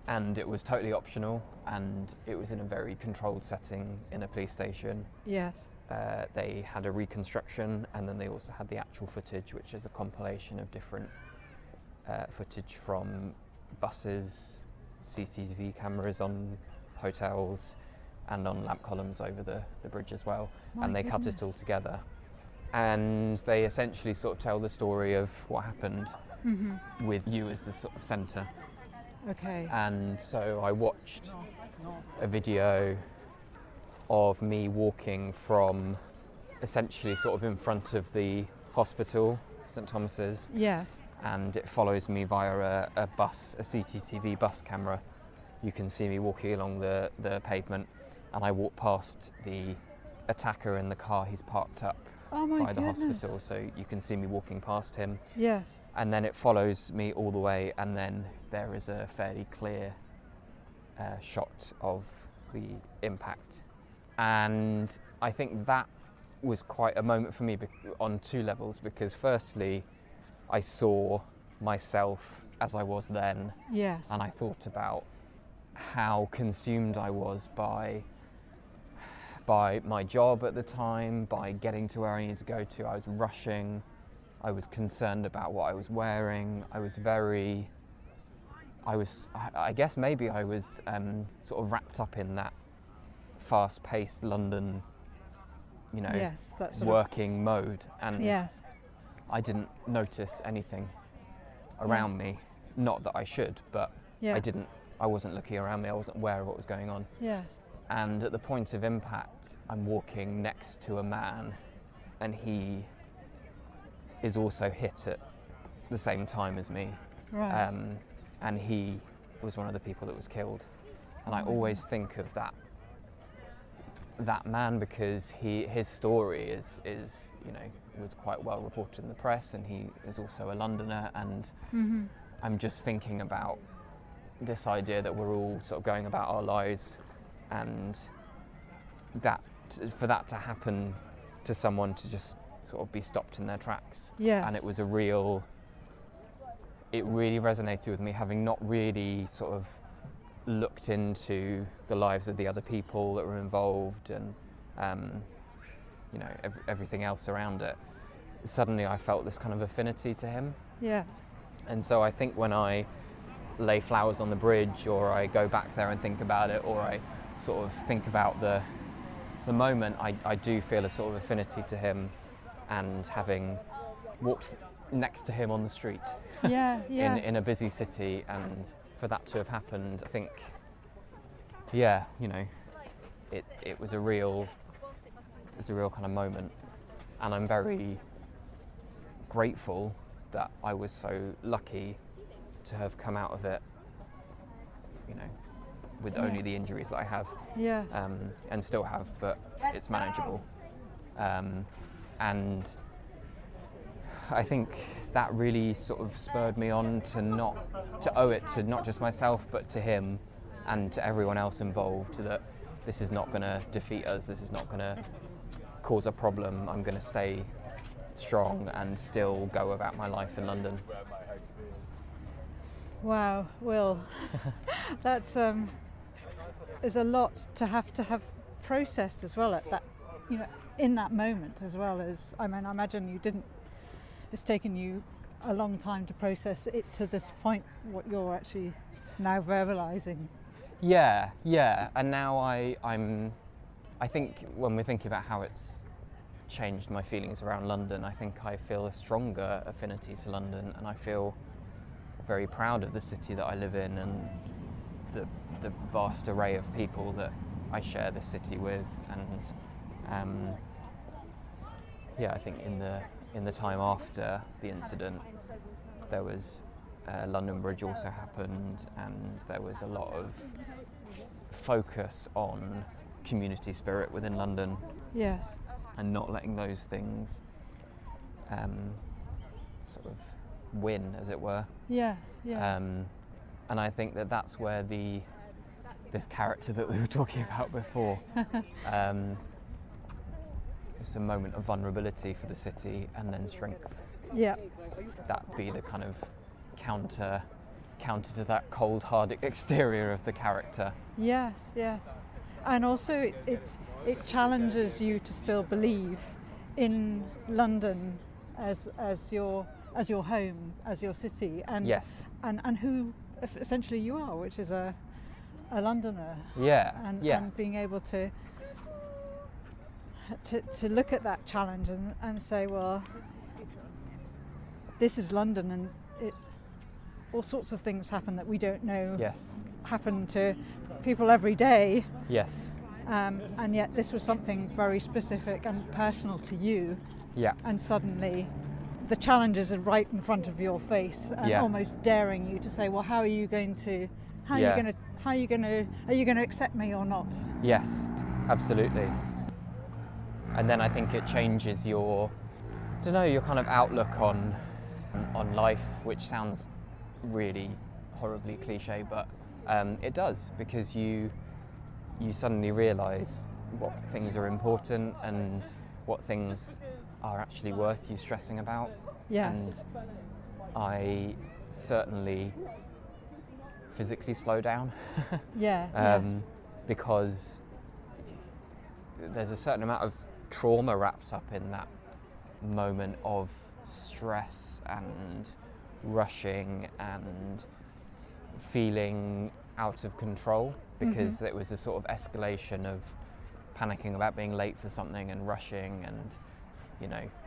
And it was totally optional, and it was in a very controlled setting in a police station. Yes. They had a reconstruction, and then they also had the actual footage, which is a compilation of different footage from buses, CCTV cameras on hotels, and on lamp columns over the bridge as well. And they cut it all together. And they essentially sort of tell the story of what happened with you as the sort of centre. Okay. And so I watched a video of me walking from essentially sort of in front of the hospital, St Thomas's. Yes. And it follows me via a CCTV bus camera. You can see me walking along the pavement, and I walk past the attacker in the car he's parked up by the hospital, so you can see me walking past him. Yes. And then it follows me all the way, and then there is a fairly clear shot of the impact. And I think that was quite a moment for me on two levels, because firstly, I saw myself as I was then. Yes. And I thought about how consumed I was by my job at the time, by getting to where I needed to go to. I was rushing. I was concerned about what I was wearing. I guess maybe I was sort of wrapped up in that fast-paced London, yes, that working mode. And yes. I didn't notice anything around me. Not that I should, but I wasn't looking around me. I wasn't aware of what was going on. Yes. And at the point of impact, I'm walking next to a man, and he is also hit at the same time as me. Right. And he was one of the people that was killed. And I always think of that man, because his story is was quite well reported in the press, and he is also a Londoner. And I'm just thinking about this idea that we're all sort of going about our lives, and that for that to happen to someone, to just sort of be stopped in their tracks. Yes. And it really resonated with me, having not really sort of looked into the lives of the other people that were involved, and everything else around it. Suddenly I felt this kind of affinity to him. Yes. And so I think when I lay flowers on the bridge, or I go back there and think about it, or I sort of think about the moment, I do feel a sort of affinity to him, and having walked next to him on the street in a busy city, and for that to have happened, I think, it was a real kind of moment, and I'm very grateful that I was so lucky to have come out of it, with Yeah. only the injuries that I have, Yeah. and still have, but it's manageable. And I think that really sort of spurred me on to owe it to not just myself, but to him and to everyone else involved, that this is not going to defeat us, this is not going to cause a problem. I'm going to stay strong and still go about my life in London. Wow, Will, that's there's a lot to have processed as well at that, in that moment, as well as, I imagine you didn't. It's taken you a long time to process it to this point, what you're actually now verbalising. Yeah, and now I think when we're thinking about how it's changed my feelings around London, I think I feel a stronger affinity to London, and I feel very proud of the city that I live in and the vast array of people that I share this city with. And I think in the time after the incident, there was London Bridge also happened, and there was a lot of focus on community spirit within London. Yes. And not letting those things sort of win, as it were. Yes. Yeah. And I think that's where this character that we were talking about before, it's a moment of vulnerability for the city and then strength. Yeah. That'd be the kind of counter to that cold, hard exterior of the character. Yes. And also it challenges you to still believe in London as your home, as your city, and Yes. and who essentially you are, which is a Londoner. Yeah. And being able to look at that challenge and say, well, this is London, and all sorts of things happen that we don't know Yes. happen to people every day. Yes. And yet this was something very specific and personal to you. Yeah. And suddenly the challenges are right in front of your face, and almost daring you to say, well, are you going to accept me or not? Yes, absolutely. And then I think it changes your kind of outlook on life, which sounds really horribly cliche, but it does, because you suddenly realise what things are important and what things are actually worth you stressing about. Yes. And I certainly physically slow down. Yes. Because there's a certain amount of trauma wrapped up in that moment of stress and rushing and feeling out of control, because it was a sort of escalation of panicking about being late for something and rushing and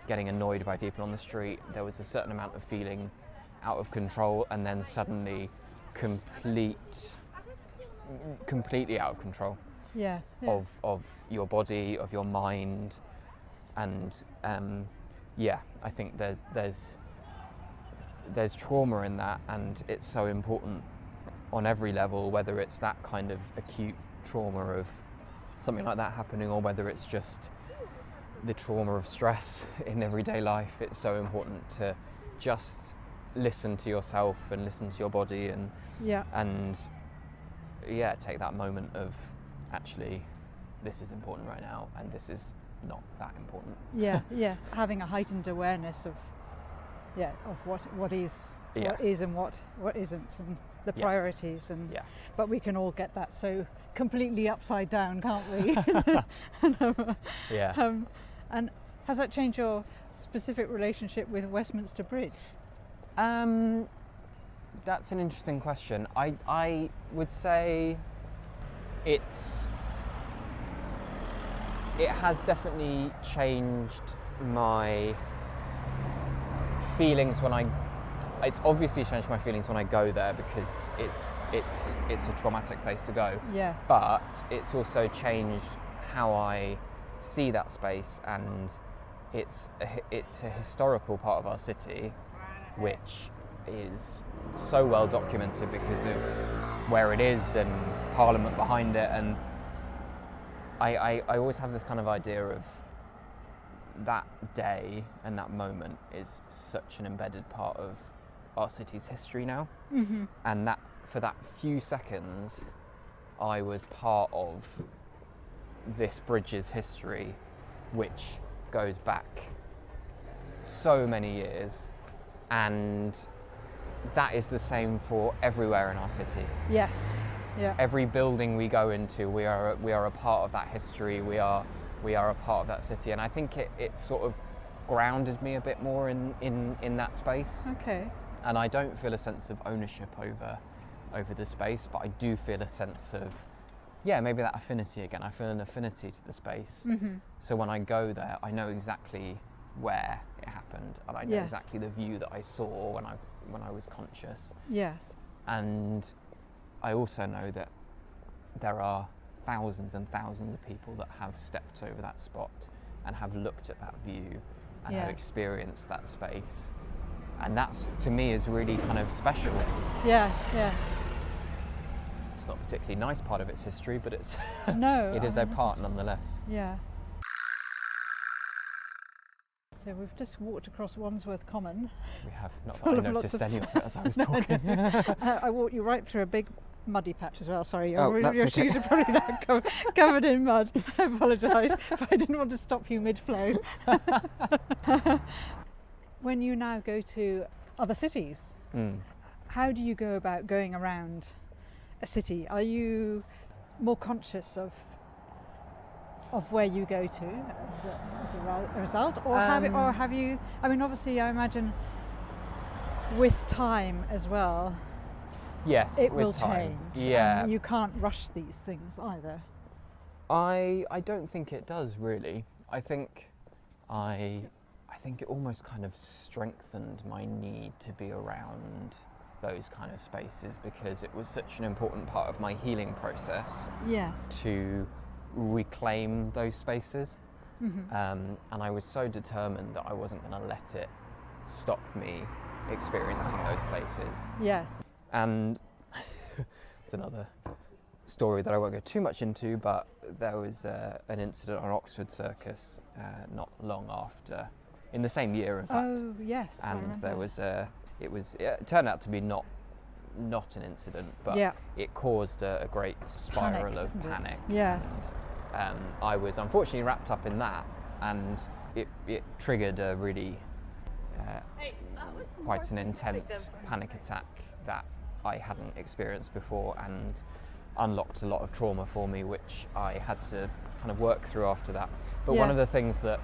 getting annoyed by people on the street. There was a certain amount of feeling out of control, and then suddenly completely out of control. Yes. Of your body, of your mind, and I think that there's trauma in that, and it's so important on every level, whether it's that kind of acute trauma of something like that happening, or whether it's just the trauma of stress in everyday life. It's so important to just listen to yourself and listen to your body and take that moment of, actually, this is important right now, and this is not that important. Yes, having a heightened awareness of what is and what isn't, and the priorities, and but we can all get that so completely upside down, can't we? And has that changed your specific relationship with Westminster Bridge? That's an interesting question. I would say it has definitely changed my feelings it's obviously changed my feelings when I go there, because it's a traumatic place to go. Yes. But it's also changed how I see that space, and it's a historical part of our city, which is so well documented because of where it is and Parliament behind it, and I always have this kind of idea of that day and that moment is such an embedded part of our city's history now. Mm-hmm. And that for that few seconds I was part of this bridge's history, which goes back so many years, and that is the same for everywhere in our city. Yes. Yeah. Every building we go into, we are a part of that history. We are a part of that city, and I think it sort of grounded me a bit more in that space. Okay. And I don't feel a sense of ownership over the space, but I do feel a sense of, maybe that affinity again. I feel an affinity to the space. Mm-hmm. So when I go there, I know exactly where it happened, and I know exactly the view that I saw when I was conscious. Yes. And I also know that there are thousands and thousands of people that have stepped over that spot and have looked at that view and have experienced that space. And that's, to me, is really kind of special. Yes, yes. It's not a particularly nice part of its history, but it's No, it is a part nonetheless. Yeah. So we've just walked across Wandsworth Common. We have, not that I noticed any of it as I was talking. I walked you right through a big muddy patch as well. Sorry, your okay. shoes are probably now covered in mud. I apologise, but I didn't want to stop you mid-flow. When you now go to other cities, how do you go about going around a city? Are you more conscious of where you go to as a result, or have you? I mean, obviously, I imagine with time as well. Yes, it with will time. change. Yeah, and you can't rush these things either. I don't think it does really. I think it almost kind of strengthened my need to be around those kind of spaces, because it was such an important part of my healing process. Yes. To reclaim those spaces. Mm-hmm. And I was so determined that I wasn't going to let it stop me experiencing those places. Yes. And it's another story that I won't go too much into, but there was an incident on Oxford Circus not long after, in the same year in fact. Oh yes. And there was it turned out to be not an incident, but it caused a great spiral of panic. Yes. And I was unfortunately wrapped up in that, and it triggered a really quite an intense panic attack that I hadn't experienced before, and unlocked a lot of trauma for me, which I had to kind of work through after that. But one of the things that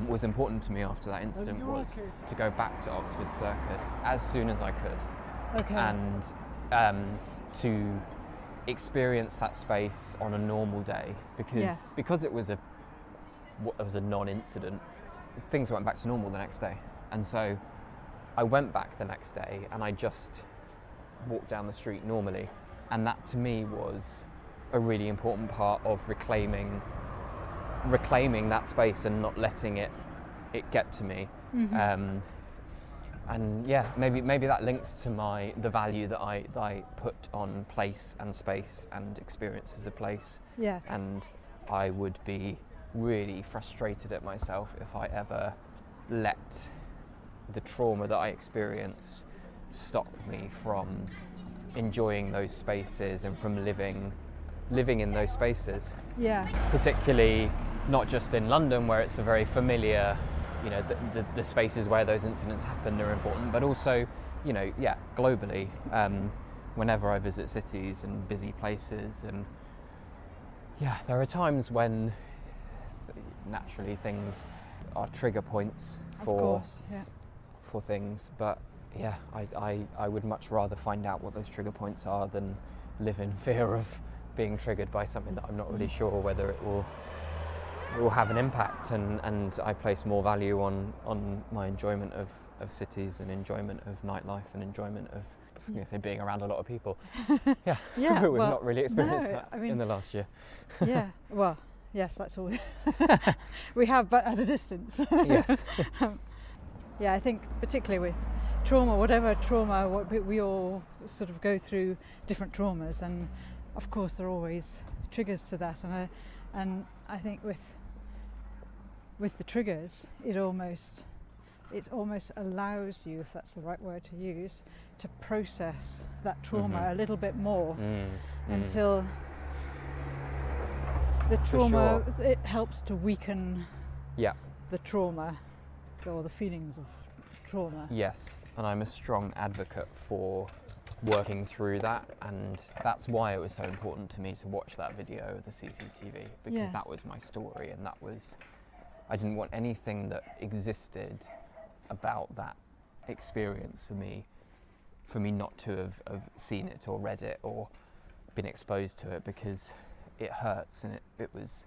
was important to me after that incident was to go back to Oxford Circus as soon as I could. Okay. And to experience that space on a normal day, because it was a non-incident, things went back to normal the next day. And so I went back the next day and I just walked down the street normally, and that to me was a really important part of reclaiming that space and not letting it get to me. Mm-hmm. And maybe that links to the value that I put on place and space and experience as a place. Yes. And I would be really frustrated at myself if I ever let the trauma that I experienced stop me from enjoying those spaces and from living in those spaces. Yeah. Particularly not just in London, where it's a very familiar, the spaces where those incidents happen are important, but also, globally, whenever I visit cities and busy places, and there are times when naturally things are trigger points for things, but I would much rather find out what those trigger points are than live in fear of being triggered by something that I'm not really sure whether it will have an impact, and I place more value on my enjoyment of cities and enjoyment of nightlife and enjoyment of, I was going to say, being around a lot of people. We've not really experienced that in the last year. Yeah, well, yes, that's all we have, but at a distance. Yes. I think particularly with trauma, whatever trauma, we all sort of go through different traumas, and of course there are always triggers to that. And I think with the triggers, it almost allows you, if that's the right word to use, to process that trauma a little bit more until the trauma, it helps to weaken the trauma or the feelings of trauma. Yes, and I'm a strong advocate for working through that, and that's why it was so important to me to watch that video of the CCTV, because that was my story, and I didn't want anything that existed about that experience for me not to have seen it or read it or been exposed to it, because it hurts and it was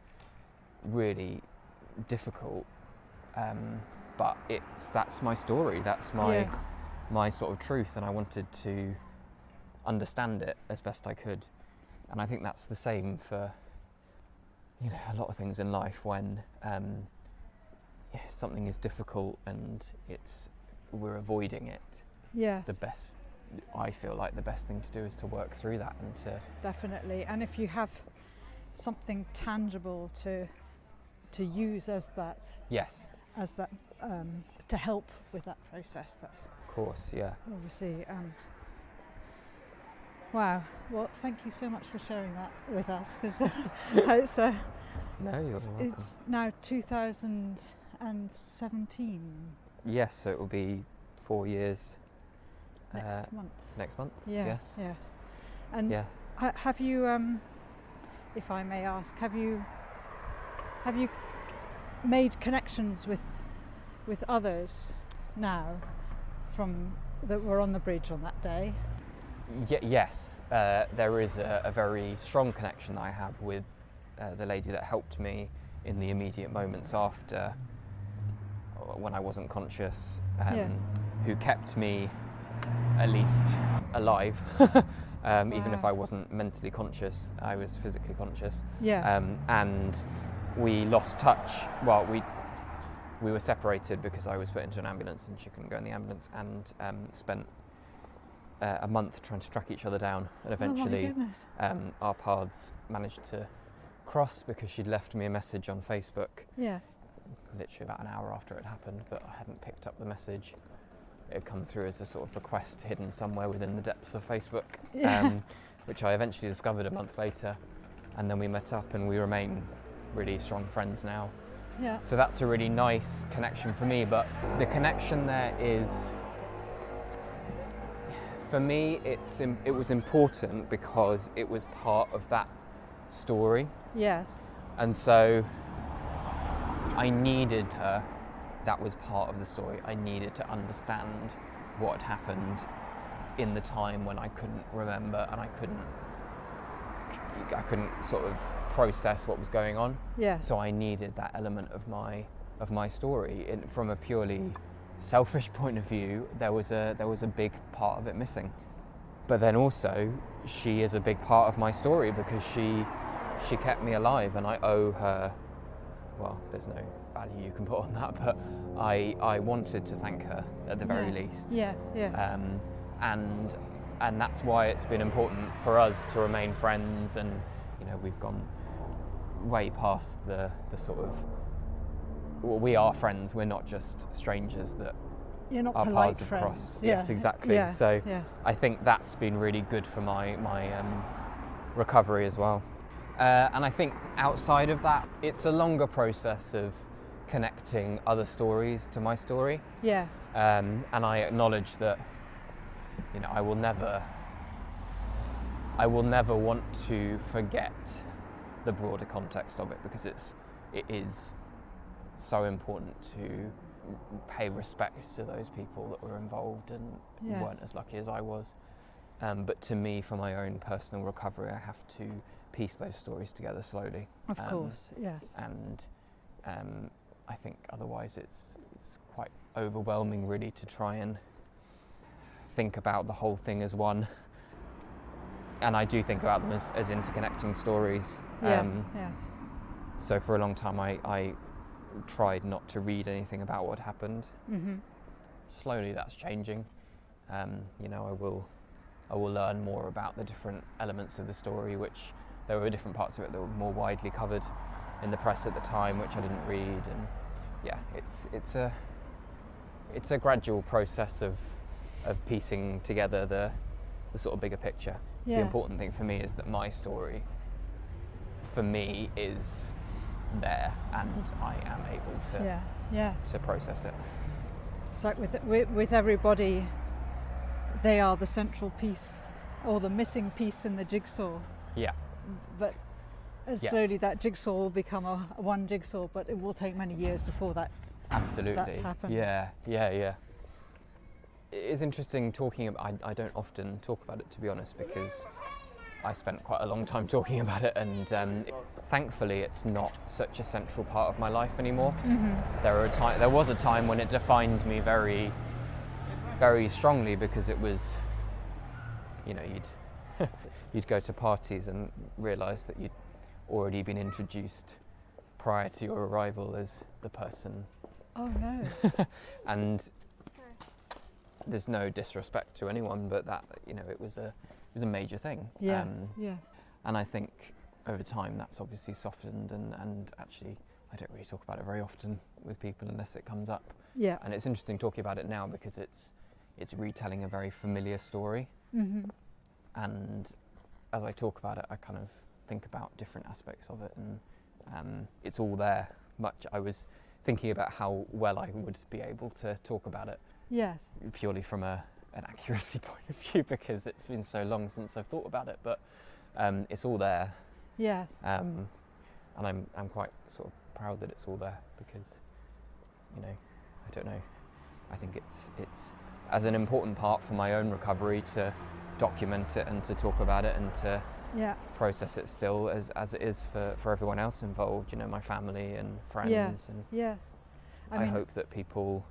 really difficult, but that's my story, that's my sort of truth, and I wanted to understand it as best I could. And I think that's the same for a lot of things in life. When something is difficult and we're avoiding it, I feel like the best thing to do is to work through that and to... Definitely. And if you have something tangible to use as that to help with that process, that's of course, obviously wow. Well, thank you so much for sharing that with us, because it's no, you're welcome. It's now 2017. Yes, so it will be 4 years next month. Yes. And have you, if I may ask, have you made connections with others now from that were on the bridge on that day? Yes, there is a very strong connection that I have with the lady that helped me in the immediate moments after, when I wasn't conscious, who kept me at least alive. Even if I wasn't mentally conscious, I was physically conscious. And we lost touch. Well, we were separated because I was put into an ambulance and she couldn't go in the ambulance, and spent a month trying to track each other down, and eventually our paths managed to cross because she'd left me a message on Facebook. Literally about an hour after it happened, but I hadn't picked up the message. It had come through as a sort of request hidden somewhere within the depths of Facebook, which I eventually discovered a month later, and then we met up and we remain really strong friends now. So that's a really nice connection for me, but the connection there is, for me, it was important because it was part of that story. And so I needed her. That was part of the story. I needed to understand what had happened in the time when I couldn't remember and I couldn't sort of process what was going on. So I needed that element of my story. From a purely selfish point of view, there was a big part of it missing. But then also, she is a big part of my story because she kept me alive, and I owe her. Well, there's no value you can put on that, but I wanted to thank her at the very least. And that's why it's been important for us to remain friends, and we've gone way past the sort of, well, we are friends, we're not just strangers that You're not our polite paths have friends. crossed. Yes, exactly. So I think that's been really good for my recovery as well. And I think outside of that, it's a longer process of connecting other stories to my story. And I acknowledge that I will never want to forget the broader context of it, because it is so important to pay respect to those people that were involved and weren't as lucky as I was. But to me, for my own personal recovery, I have to piece those stories together slowly. Of course, yes. And I think otherwise it's quite overwhelming, really, to try and think about the whole thing as one. And I do think about them as interconnecting stories. So for a long time I tried not to read anything about what happened. Slowly that's changing. I will learn more about the different elements of the story, which there were different parts of it that were more widely covered in the press at the time, which I didn't read. And yeah, it's a gradual process of piecing together the sort of bigger picture. Yeah. The important thing for me is that my story, for me, is there, and I am able to process it. It's like with everybody, they are the central piece or the missing piece in the jigsaw. Yeah. But slowly that jigsaw will become a one jigsaw, but it will take many years before that. Absolutely. That happens. Yeah. It is interesting talking about. I don't often talk about it, to be honest, because I spent quite a long time talking about it, and thankfully it's not such a central part of my life anymore. Mm-hmm. There was a time when it defined me very, very strongly, because it was, you'd go to parties and realise that you'd already been introduced prior to your arrival as the person. Oh no. And there's no disrespect to anyone, but that, it was a major thing. Yes. Yes. And I think over time that's obviously softened, and actually I don't really talk about it very often with people unless it comes up. Yeah. And it's interesting talking about it now because it's retelling a very familiar story. Mm-hmm. And as I talk about it, I kind of think about different aspects of it, and it's all there. I was thinking about how well I would be able to talk about it. Yes. Purely from an accuracy point of view, because it's been so long since I've thought about it, but it's all there. Yes. And I'm quite sort of proud that it's all there, because I don't know, I think it's as an important part for my own recovery to document it and to talk about it and to process it still as it is for everyone else involved, my family and friends. Yes. And yes. I hope that people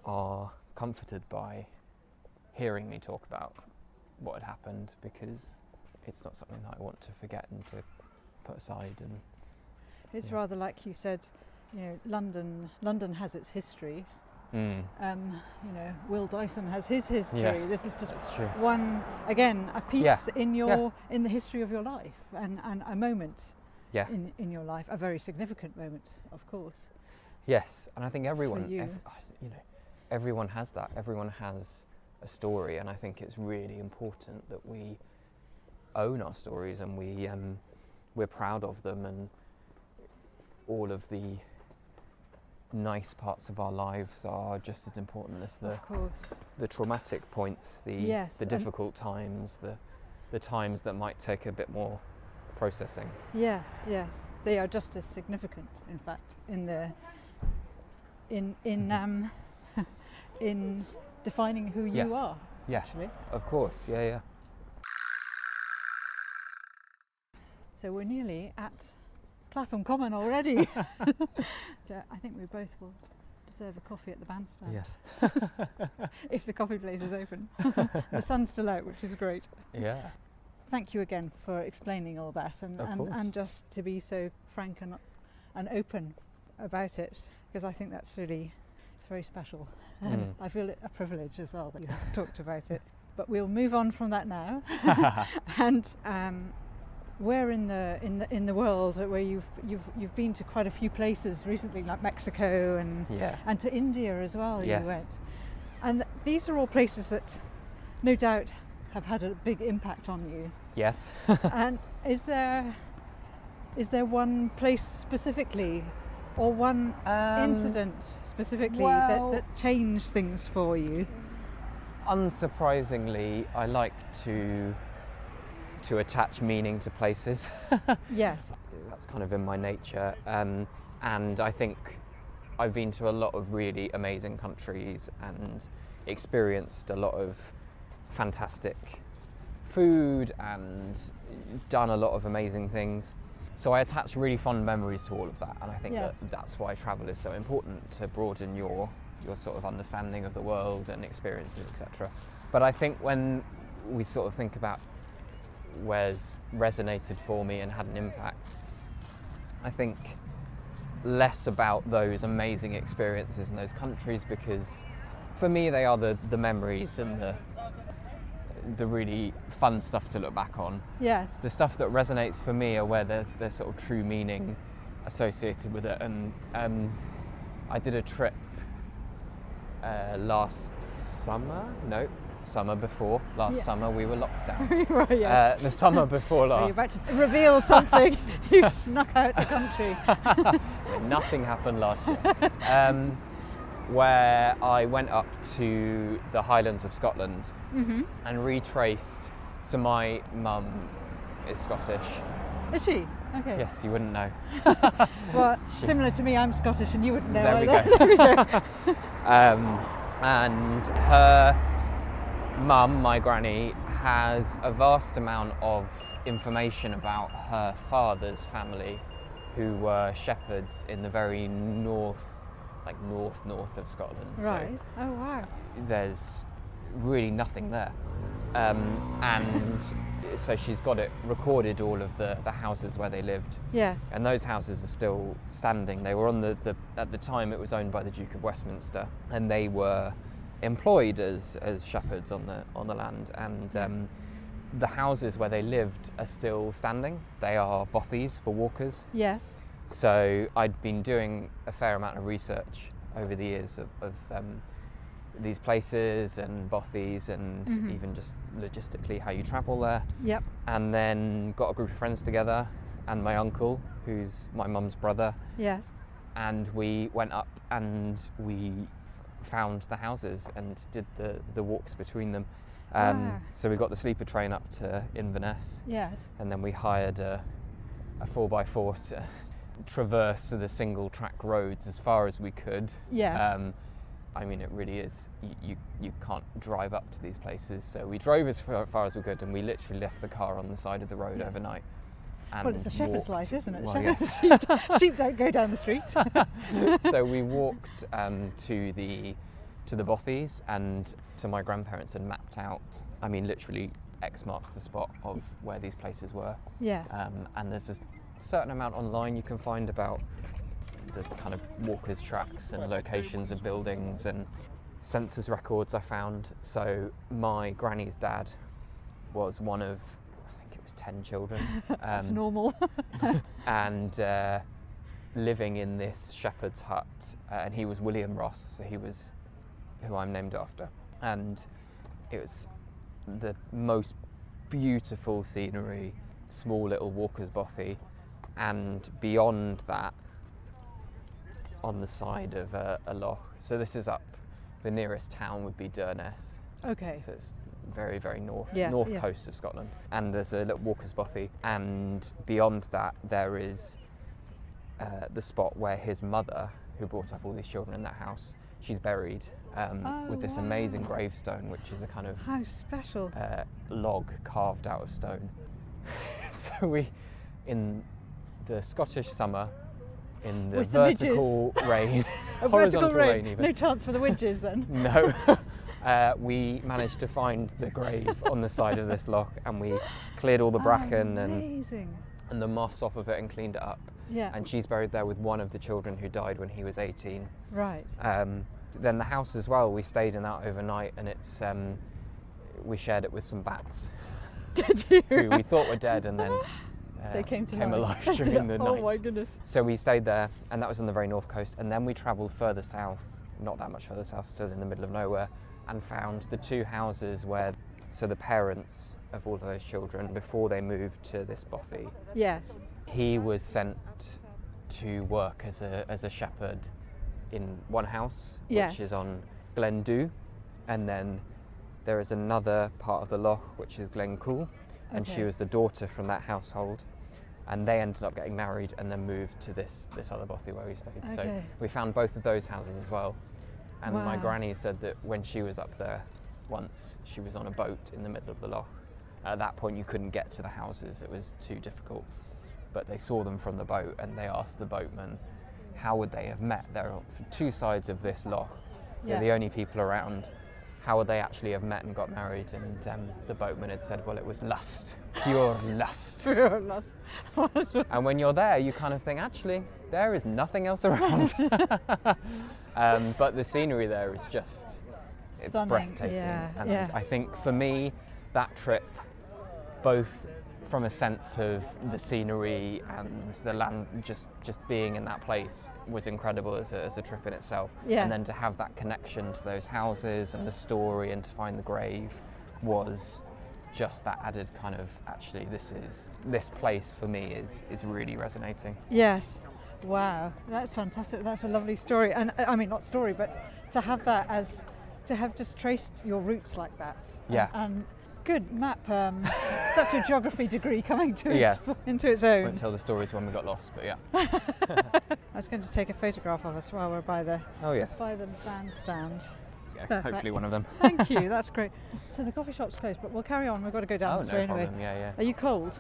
are comforted by hearing me talk about what had happened, because it's not something that I want to forget and to put aside. And it's rather like you said, London has its history. Will Dyson has his history. Yeah, this is just one, again, a piece in the history of your life, and a moment in your life, a very significant moment, of course. Yes, and I think everyone has that. Everyone has a story, and I think it's really important that we own our stories and we're proud of them, and all of the nice parts of our lives are just as important as the traumatic points, the difficult times, the times that might take a bit more processing. Yes, they are just as significant, in fact, in defining who you are. Yeah, actually. Of course, yeah. So we're nearly at Clapham Common already. So I think we both will deserve a coffee at the bandstand. Yes. If the coffee place is open. The sun's still out, which is great. Yeah. Thank you again for explaining all that, and just to be so frank and open about it, because I think it's very special. I feel it a privilege as well that you have talked about it. But we'll move on from that now. And where in the world where you've been to quite a few places recently, like Mexico and to India as well. Yes. You went, and these are all places that no doubt have had a big impact on you. Yes. And is there one place specifically, or one incident specifically that changed things for you? Unsurprisingly, I like to attach meaning to places. Yes. That's kind of in my nature. And I think I've been to a lot of really amazing countries and experienced a lot of fantastic food and done a lot of amazing things. So I attach really fond memories to all of that, and I think that's why travel is so important, to broaden your sort of understanding of the world and experiences, etc. But I think when we sort of think about where's resonated for me and had an impact, I think less about those amazing experiences in those countries, because For me, they are the memories and the really fun stuff to look back on. Yes. The stuff that resonates for me are where there's sort of true meaning associated with it. And I did a trip last summer. No, summer before. Last summer we were locked down. Right, yeah. The summer before last. You're about to reveal something. You snuck out the country. Nothing happened last year. Where I went up to the Highlands of Scotland and retraced. So my mum is Scottish. Is she? Okay. Yes, you wouldn't know. Well, similar to me, I'm Scottish and you wouldn't know There we either. go. There we go. And her mum, my granny, has a vast amount of information about her father's family, who were shepherds in the very north of Scotland. Right. Oh, wow. So there's really nothing there. And so she's got it recorded, all of the houses where they lived. Yes. And those houses are still standing. They were on at the time it was owned by the Duke of Westminster, and they were employed as shepherds on the land. And the houses where they lived are still standing. They are bothies for walkers. Yes. So I'd been doing a fair amount of research over the years of these places and bothies and even just logistically how you travel there. Yep. And then got a group of friends together and my uncle, who's my mum's brother. Yes. And we went up and we found the houses and did the walks between them. Wow. So we got the sleeper train up to Inverness. Yes. And then we hired a 4x4 to traverse the single track roads as far as we could. Yes. I mean, it really is, you can't drive up to these places. So we drove as far as we could and we literally left the car on the side of the road overnight. And Well, it's a shepherd's walked. life, isn't it? Well, yes. Sheep don't go down the street. So we walked to the bothies, and so my grandparents had mapped out, I mean, literally X marks the spot of where these places were. Yes. And there's a certain amount online you can find about the kind of walkers' tracks and locations of buildings and census records I found. So my granny's dad was one of, I think it was 10 children. That's normal. And living in this shepherd's hut, and he was William Ross, so he was who I'm named after. And it was the most beautiful scenery, small little walker's bothy, and beyond that, on the side of a loch. So this is up, the nearest town would be Durness. Okay. So it's very, very north Yeah. coast of Scotland. And there's a little walker's bothy, and beyond that there is the spot where his mother, who brought up all these children in that house, she's buried with this amazing gravestone, which is a kind of How special. log carved out of stone. So we, in the Scottish summer, in the With the vertical rain, A horizontal vertical rain even. No chance for the widges then. No. We managed to find the grave on the side of this loch, and we cleared all the bracken Amazing. and the moss off of it and cleaned it up. Yeah. And she's buried there with one of the children who died when he was 18. Right. Then the house as well, we stayed in that overnight, and it's we shared it with some bats Did you? who we thought were dead, and then They came to alive during the night. Oh my goodness. So we stayed there, and that was on the very north coast, and then we travelled further south, not that much further south, still in the middle of nowhere, and found the two houses where, so the parents of all of those children, before they moved to this bothy, Yes. he was sent to work as a shepherd in one house, Yes. which is on Glendu, and then there is another part of the loch which is Glencool, and she Okay. was the daughter from that household, and they ended up getting married and then moved to this other bothy where we stayed. So Okay. we found both of those houses as well, and my Wow. granny said that when she was up there once, she was on a boat in the middle of the loch. At that point you couldn't get to the houses, it was too difficult, but they saw them from the boat, and they asked the boatman how would they have met. They're on two sides of this loch, they're Yeah. the only people around. How would they actually have met and got married? And the boatman had said, well, it was lust, pure lust. And when you're there, you kind of think, actually, there is nothing else around. But the scenery there is just Stunning. breathtaking. Yeah. And yes. I think for me, that trip, both from a sense of the scenery and the land, just being in that place was incredible as a trip in itself. Yes. And then to have that connection to those houses and the story and to find the grave was just that added kind of, actually this place for me is really resonating. Yes. Wow, that's fantastic. That's a lovely story. And I mean, not story, but to have that as, to have just traced your roots like that. Yeah. And good map. That's your geography degree coming to Yes. into its own. Won't tell the stories when we got lost, but yeah. I was going to take a photograph of us while we're by the Oh yes. by the bandstand. Yeah, Perfect. hopefully one of them. Thank you. That's great. So the coffee shop's closed, but we'll carry on. We've got to go down Oh, this no way anyway. problem. Yeah. Are you cold?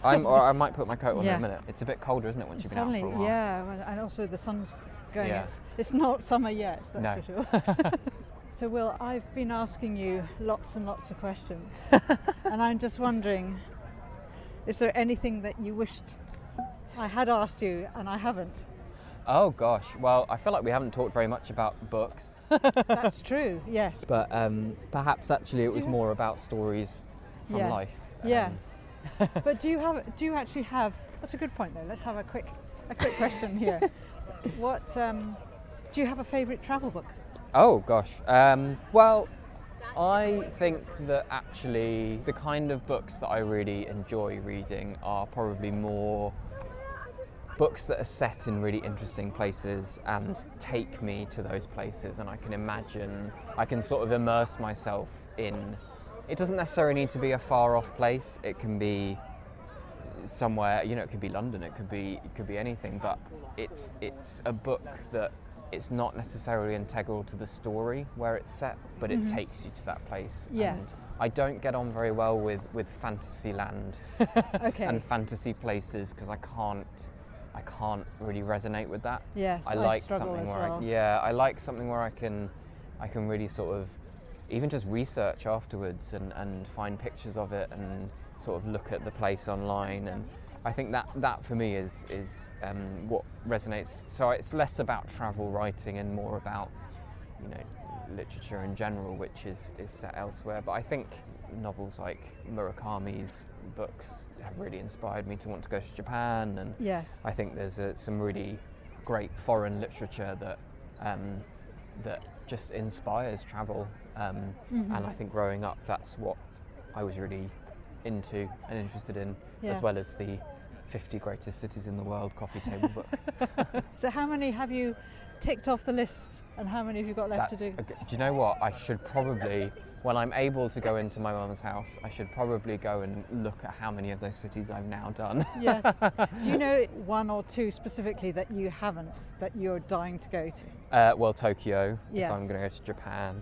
Or I might put my coat on in Yeah. a minute. It's a bit colder, isn't it, once you've been Suddenly, out for a while? yeah, well, and also the sun's going. Yeah. It's not summer yet, that's No. for sure. So, Will, I've been asking you lots and lots of questions, and I'm just wondering, is there anything that you wished I had asked you and I haven't? Oh gosh, well, I feel like we haven't talked very much about books. That's true, yes. But perhaps actually it was you- more about stories from Yes. life. Yes. But do you actually have, that's a good point though, let's have a quick question here. What, do you have a favourite travel book? Oh gosh. Well, I think that actually the kind of books that I really enjoy reading are probably more books that are set in really interesting places and take me to those places, and I can sort of immerse myself in. It doesn't necessarily need to be a far off place. It can be somewhere, it could be London, it could be anything, but it's a book that it's not necessarily integral to the story where it's set, but it takes you to that place. Yes. And I don't get on very well with fantasy land Okay. and fantasy places because I can't really resonate with that. Yes, I like struggle something as where well. I like something where I can really sort of even just research afterwards and find pictures of it and sort of look at the place online, and I think that for me is what resonates. So it's less about travel writing and more about literature in general, which is set elsewhere. But I think novels like Murakami's books have really inspired me to want to go to Japan, and Yes. I think there's some really great foreign literature that just inspires travel, and I think growing up that's what I was really into and interested in, Yes. as well as the 50 greatest cities in the world coffee table book. So how many have you ticked off the list, and how many have you got left to do? Do you know what? I should probably, when I'm able to go into my mum's house, I should probably go and look at how many of those cities I've now done. Yes. Do you know one or two specifically that you haven't, that you're dying to go to? Well, Tokyo, Yes. if I'm going to go to Japan.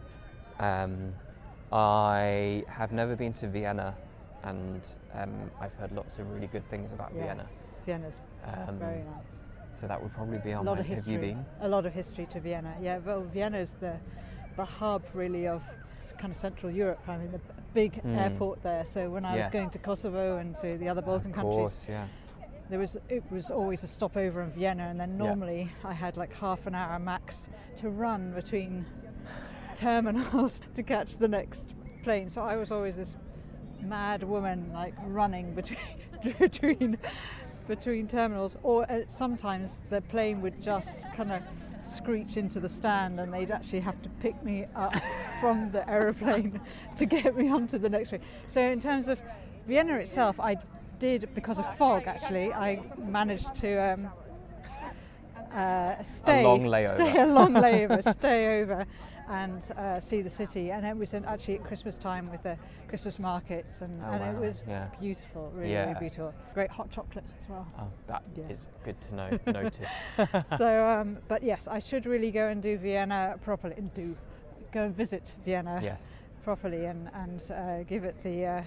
I have never been to Vienna, and I've heard lots of really good things about Vienna. Yes. Vienna's very nice. So that would probably be A on lot my. of Have history. you been? A lot of history to Vienna. Yeah. Well, Vienna's the hub really of kind of Central Europe. I mean, the big airport there. So when I was Yeah. going to Kosovo and to the other Balkan Of countries, course, yeah. it was always a stopover in Vienna, and then normally I had like half an hour max to run between terminals to catch the next plane. So I was always this mad woman like running between terminals, or sometimes the plane would just kind of screech into the stand and they'd actually have to pick me up from the aeroplane to get me onto the next plane. So in terms of Vienna itself, I did, because of fog actually, I managed to stay A long layover. stay over and see the city. And it was actually at Christmas time with the Christmas markets, and Oh, it wow. was Yeah. beautiful, really, Yeah. really beautiful. Great hot chocolate as well. Oh, that Yes. is good to know. Noted. So, but yes, I should really go and do Vienna properly, go and visit Vienna Yes. properly, and give it the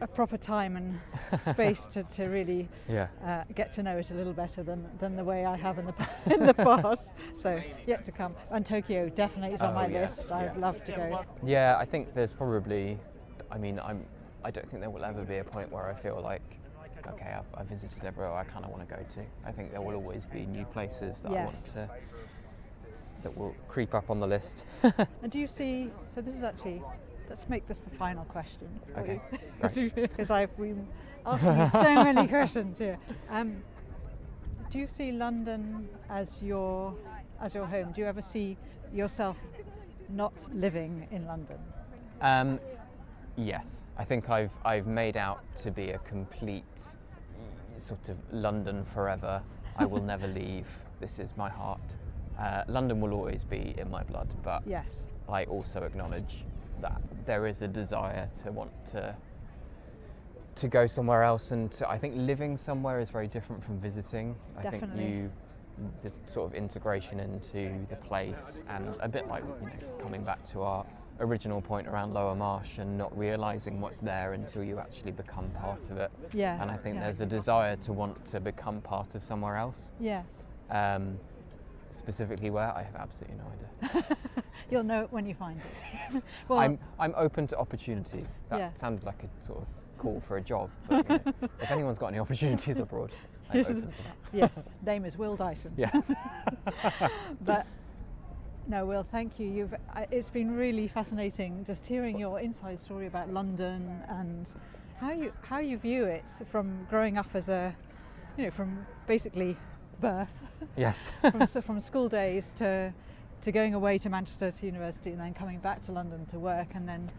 a proper time and space to really Yeah. get to know it a little better than the way I have in the past. So yet to come. And Tokyo definitely is on my yeah, list. I'd love to go. Yeah, I think there's probably, I don't think there will ever be a point where I feel like, okay, I've visited everywhere I kind of want to go to. I think there will always be new places that I want Yes. that will creep up on the list. And do you see, so this is actually, let's make this the final question. Okay, Because I've been asking you so many questions here. Do you see London as your home? Do you ever see yourself not living in London? Yes, I think I've made out to be a complete sort of London forever. I will never leave. This is my heart. London will always be in my blood, but Yes. I also acknowledge that there is a desire to want to go somewhere else, and I think living somewhere is very different from visiting. Definitely. I think the sort of integration into the place, and a bit like coming back to our original point around Lower Marsh and not realising what's there until you actually become part of it. Yes. And I think yes. there's a desire to want to become part of somewhere else. Yes. Specifically where, I have absolutely no idea. You'll know it when you find it. Yes. Well, I'm open to opportunities. That Yes. sounded like a sort of call for a job. But, if anyone's got any opportunities abroad, I'm open to that. Yes. Name is Will Dyson. Yes. But no, Will, thank you. It's been really fascinating just hearing your inside story about London and how you view it from growing up as from basically birth. Yes. from school days to going away to Manchester to university and then coming back to London to work, and then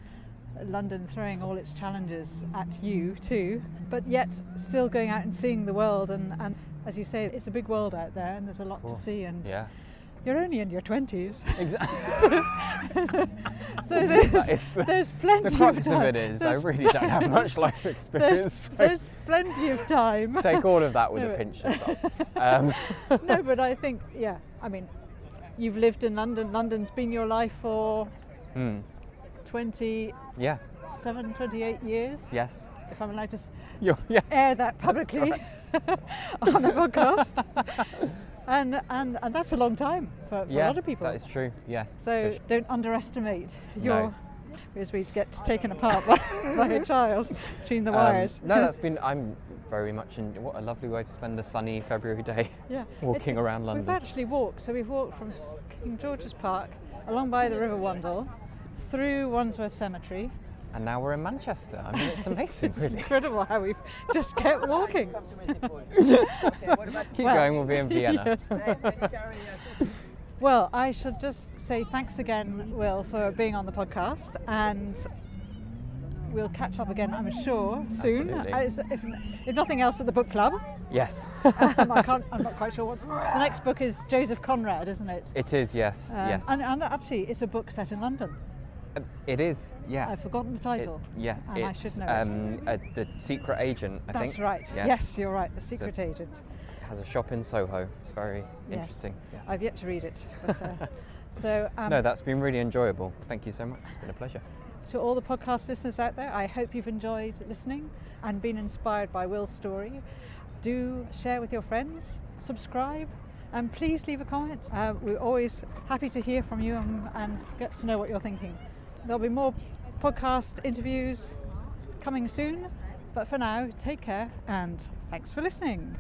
London throwing all its challenges at you too, but yet still going out and seeing the world, and as you say, it's a big world out there and there's a lot to see, and yeah. You're only in your 20s. Exactly. So there's plenty the crux of time. of it is I really don't have much life experience. There's plenty of time. Take all of that with a pinch of salt. No, but I think, you've lived in London. London's been your life for 28 years. Yes. If I'm allowed to air that publicly on the podcast. And that's a long time for a lot of people. That is true, yes. So don't underestimate because we get taken apart by a child between the wires. No, I'm very much what a lovely way to spend a sunny February day. Yeah. Walking around London. We've actually walked, so we've walked from King George's Park along by the River Wandle through Wandsworth Cemetery. And now we're in Manchester. I mean, it's amazing, It's really. incredible how we've just kept walking. Keep going, we'll be in Vienna. Yes. Well, I should just say thanks again, Will, for being on the podcast, and we'll catch up again, I'm sure, soon. If nothing else, at the book club. Yes. I'm not quite sure what's... The next book is Joseph Conrad, isn't it? It is, yes. Yes. And actually, it's a book set in London. It is, yeah. I've forgotten the title. And I should know it. The Secret Agent, I think. That's right. Yes, you're right. The Secret Agent. It has a shop in Soho. It's very interesting. Yeah. I've yet to read it. But, no, that's been really enjoyable. Thank you so much. It's been a pleasure. To all the podcast listeners out there, I hope you've enjoyed listening and been inspired by Will's story. Do share with your friends, subscribe, and please leave a comment. We're always happy to hear from you and get to know what you're thinking. There'll be more podcast interviews coming soon, but for now, take care and thanks for listening.